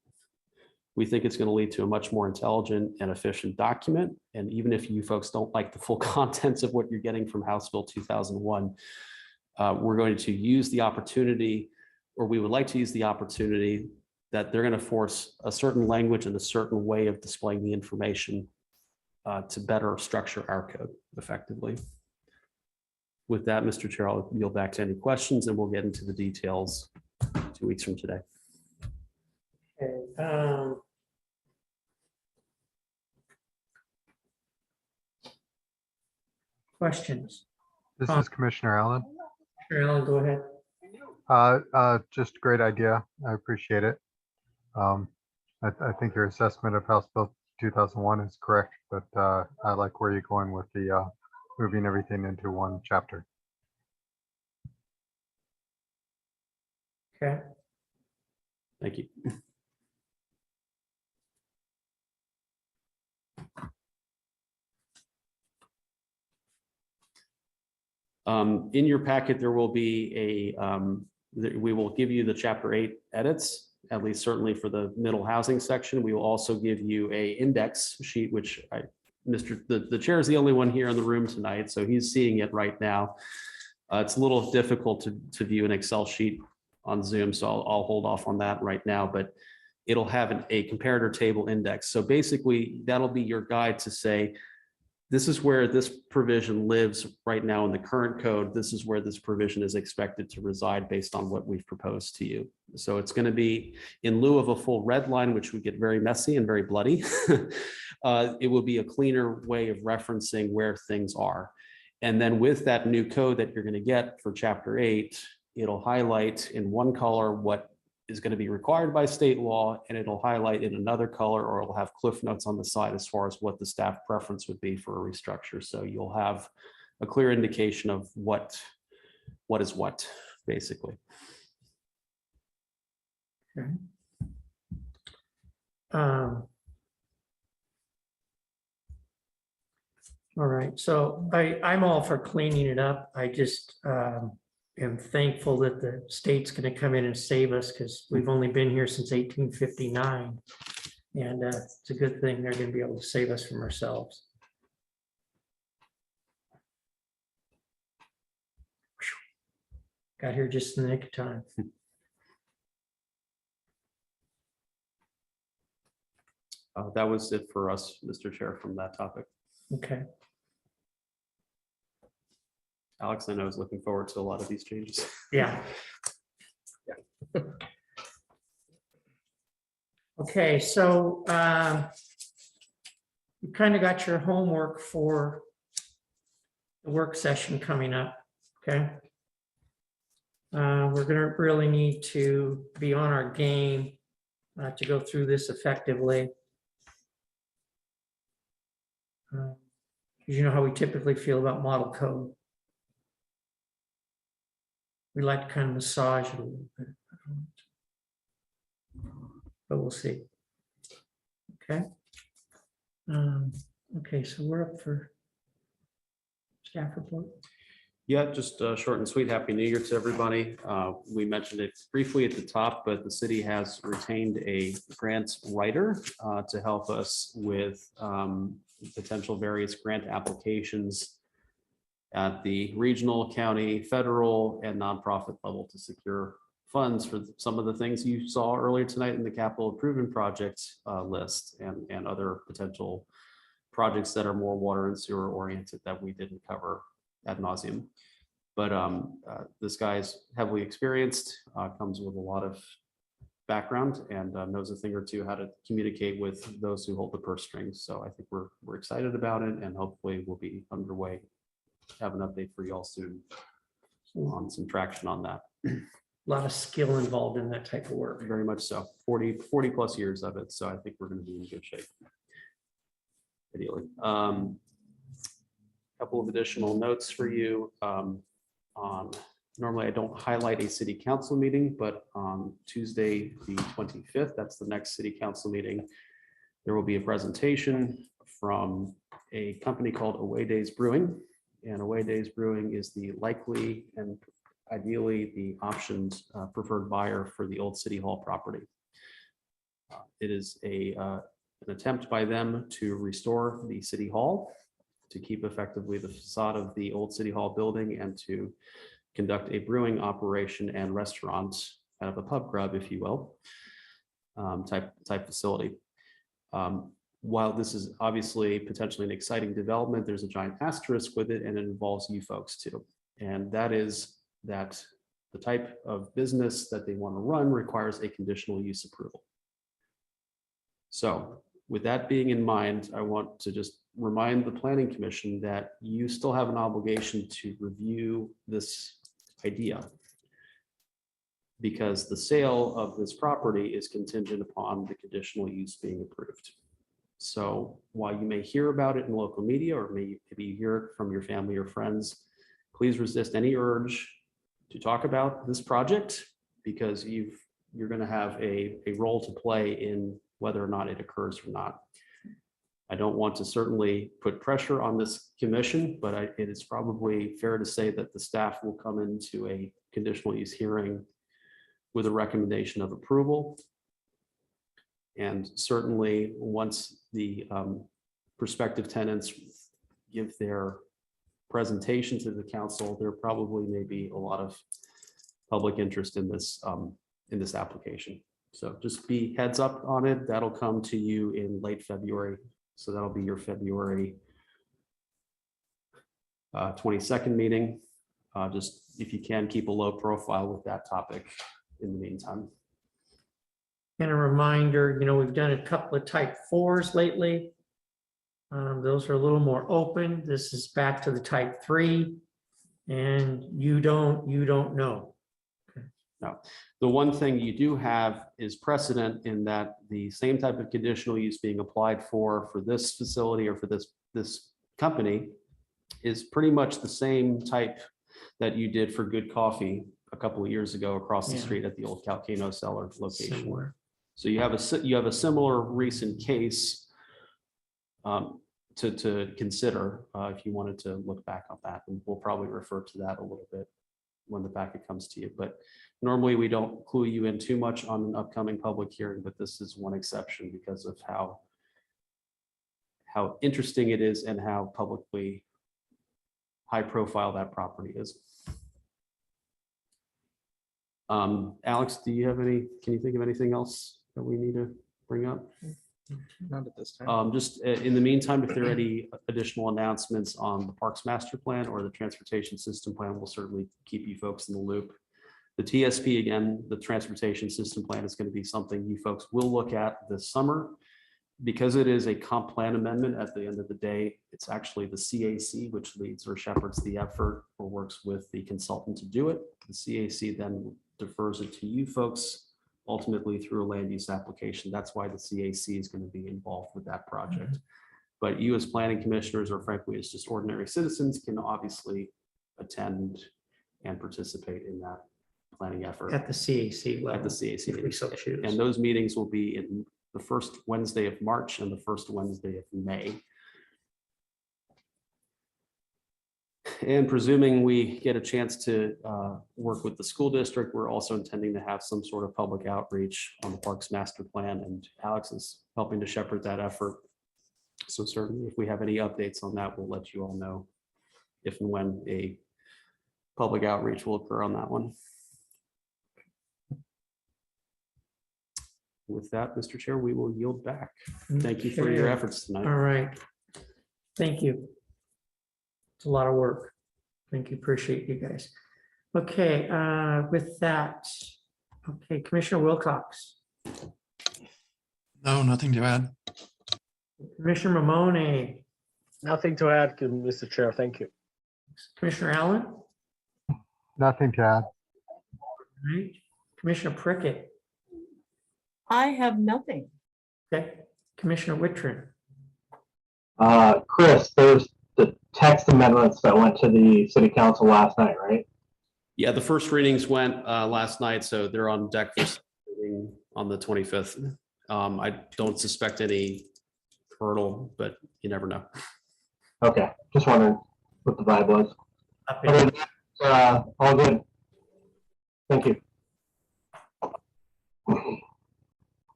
We think it's going to lead to a much more intelligent and efficient document. And even if you folks don't like the full contents of what you're getting from House Bill 2001, we're going to use the opportunity, or we would like to use the opportunity, that they're going to force a certain language and a certain way of displaying the information to better structure our code effectively. With that, Mr. Chair, I'll yield back to any questions, and we'll get into the details 2 weeks from today. Okay. Questions? This is Commissioner Allen. Sure, Alan, go ahead. Just great idea. I appreciate it. I think your assessment of House Bill 2001 is correct, but I like where you're going with the moving everything into one chapter. Okay. Thank you. In your packet, there will be we will give you the chapter 8 edits, at least certainly for the middle housing section. We will also give you a index sheet, which the chair is the only one here in the room tonight, so he's seeing it right now. It's a little difficult to view an Excel sheet on Zoom, so I'll hold off on that right now, but it'll have a comparator table index. So basically, that'll be your guide to say, this is where this provision lives right now in the current code. This is where this provision is expected to reside based on what we've proposed to you. So it's going to be, in lieu of a full red line, which would get very messy and very bloody, it will be a cleaner way of referencing where things are. And then with that new code that you're going to get for chapter 8, it'll highlight in one color what is going to be required by state law, and it'll highlight in another color, or it'll have cliff notes on the side as far as what the staff preference would be for a restructure. So you'll have a clear indication of what is what, basically. Okay. All right, so I'm all for cleaning it up. I just am thankful that the state's going to come in and save us, because we've only been here since 1859. And it's a good thing they're going to be able to save us from ourselves. Got here just in the nick of time. That was it for us, Mr. Chair, from that topic. Okay, Alex, I know is looking forward to a lot of these changes. yeah. Okay, so you kind of got your homework for the work session coming up, okay? We're gonna really need to be on our game to go through this effectively. You know how we typically feel about model code. We like to kind of massage it a little bit. But we'll see. Okay. Okay, so we're up for staff report. Yeah, just short and sweet. Happy New Year to everybody. We mentioned it briefly at the top, but the city has retained a grant writer to help us with potential various grant applications at the regional, county, federal, and nonprofit level to secure funds for some of the things you saw earlier tonight in the capital improvement project list and other potential projects that are more water and sewer oriented that we didn't cover ad nauseum. But this guy's heavily experienced, comes with a lot of background and knows a thing or two how to communicate with those who hold the purse strings. So I think we're excited about it, and hopefully we'll be underway. Have an update for y'all soon on some traction on that. A lot of skill involved in that type of work. Very much so. 40 plus years of it. So I think we're going to be in good shape. Ideally. Couple of additional notes for you. Normally I don't highlight a city council meeting, but on Tuesday, the 25th, that's the next city council meeting, there will be a presentation from a company called Away Days Brewing. And Away Days Brewing is the likely and ideally the optioned preferred buyer for the old City Hall property. It is an attempt by them to restore the City Hall, to keep effectively the facade of the old City Hall building, and to conduct a brewing operation and restaurant, kind of a pub grub, if you will, type facility. While this is obviously potentially an exciting development, there's a giant asterisk with it, and it involves you folks too. And that is that the type of business that they want to run requires a conditional use approval. So with that being in mind, I want to just remind the Planning Commission that you still have an obligation to review this idea, because the sale of this property is contingent upon the conditional use being approved. So while you may hear about it in local media, or maybe you hear it from your family or friends, please resist any urge to talk about this project, because you're going to have a role to play in whether or not it occurs or not. I don't want to certainly put pressure on this commission, but it is probably fair to say that the staff will come into a conditional use hearing with a recommendation of approval. And certainly once the prospective tenants give their presentation to the council, there probably may be a lot of public interest in this application. So just be heads up on it. That'll come to you in late February. So that'll be your February 22nd meeting. Just if you can, keep a low profile with that topic in the meantime. And a reminder, we've done a couple of type 4s lately. Those are a little more open. This is back to the type 3, and you don't know. Okay. No, the one thing you do have is precedent in that the same type of conditional use being applied for this facility or for this company is pretty much the same type that you did for Good Coffee a couple of years ago across the Yeah. street at the old Calcano Cellar location. Similar. So you have a similar recent case to consider if you wanted to look back on that, and we'll probably refer to that a little bit when the packet comes to you. But normally we don't clue you in too much on an upcoming public hearing, but this is one exception because of how interesting it is and how publicly high profile that property is. Alex, can you think of anything else that we need to bring up? Not at this time. Just in the meantime, if there are any additional announcements on the Parks Master Plan or the Transportation System Plan, we'll certainly keep you folks in the loop. The TSP, again, the Transportation System Plan is going to be something you folks will look at this summer. Because it is a comp plan amendment, at the end of the day, it's actually the CAC which leads or shepherds the effort or works with the consultant to do it. The CAC then defers it to you folks ultimately through a land use application. That's why the CAC is going to be involved with that project. But you as planning commissioners, or frankly, as just ordinary citizens, can obviously attend and participate in that planning effort At the CAC level. at the CAC. if we so choose. And those meetings will be in the first Wednesday of March and the first Wednesday of May. And presuming we get a chance to work with the school district, we're also intending to have some sort of public outreach on the Parks Master Plan, and Alex is helping to shepherd that effort. So certainly if we have any updates on that, we'll let you all know if and when a public outreach will occur on that one. With that, Mr. Chair, we will yield back. Thank you for your Okay. efforts tonight. All right. Thank you. It's a lot of work. Thank you. Appreciate you guys. Okay, with that, okay, Commissioner Wilcox, No, nothing to add. Commissioner Mamone, Nothing to add, Mr. Chair. Thank you. Commissioner Allen, Nothing to add. right? Commissioner Prickett, I have nothing. okay, Commissioner Wittrin, Chris, there's the text amendments that went to the city council last night, right? Yeah, the first readings went last night, so they're on deck for second reading on the 25th. I don't suspect any hurdle, but you never know. Okay, just wondering what the vibe was. up Other in- than that, all good. Thank you.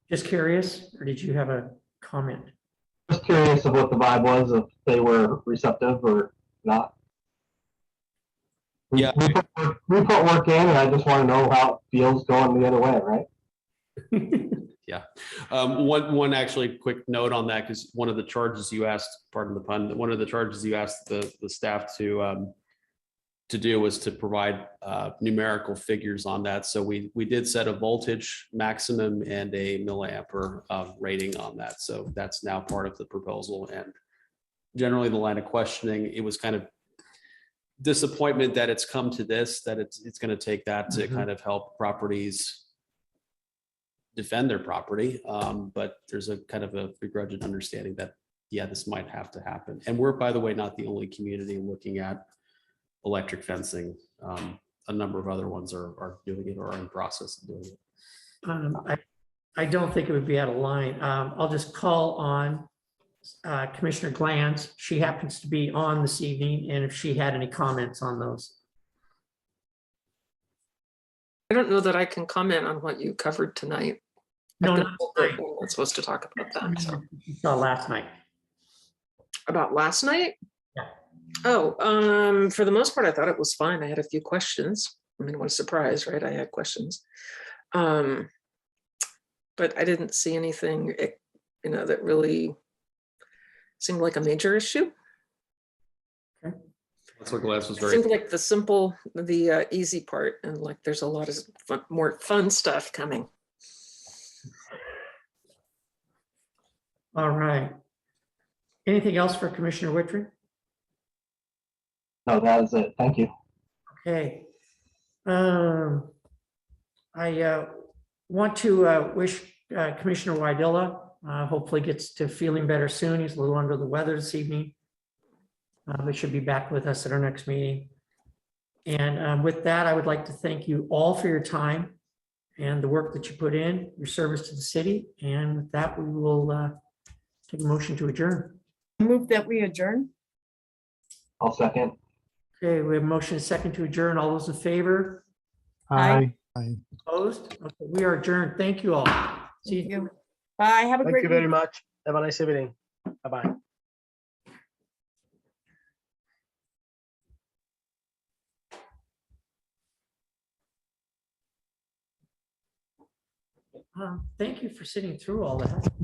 just curious, or did you have a comment? Just curious of what the vibe was, if they were receptive or not. Yeah. We put work in, and I just want to know how it feels going the other way, right? One actually quick note on that, because one of the charges you asked, pardon the pun, one of the charges you asked the staff to do was to provide numerical figures on that. So we did set a voltage maximum and a milliampere rating on that. So that's now part of the proposal. And generally the line of questioning, it was kind of disappointment that it's come to this, that it's going to take that to kind of help properties defend their property. But there's a kind of a begrudging understanding that, yeah, this might have to happen. And we're, by the way, not the only community looking at electric fencing. A number of other ones are doing it or are in process of doing it. I don't think it would be out of line. I'll just call on Commissioner Glanz. She happens to be on this evening, and if she had any comments on those. I don't know that I can comment on what you covered tonight. No, I've been not told tonight. that we're not supposed to talk about that. So. You saw last night. About last night? Yeah. Oh, for the most part, I thought it was fine. I had a few questions. I mean, what a surprise, right? I had questions. But I didn't see anything, that really seemed like a major issue. That's what Glass was It very. seemed like the easy part, and like there's a lot of more fun stuff coming. All right. Anything else for Commissioner Wittrin? No, that is it. Thank you. Okay. I want to wish Commissioner Wydilla hopefully gets to feeling better soon. He's a little under the weather this evening. But should be back with us at our next meeting. And with that, I would like to thank you all for your time and the work that you put in, your service to the city. And with that, we will take a motion to adjourn. Move that we adjourn. I'll second. Okay, we have a motion and a second to adjourn. All those in favor? Aye. Opposed? Okay, we are adjourned. Thank you all. See Thank you. you. Bye. Have a Thank great you very week. much. Have a nice evening. Bye-bye. Thank you for sitting through all that.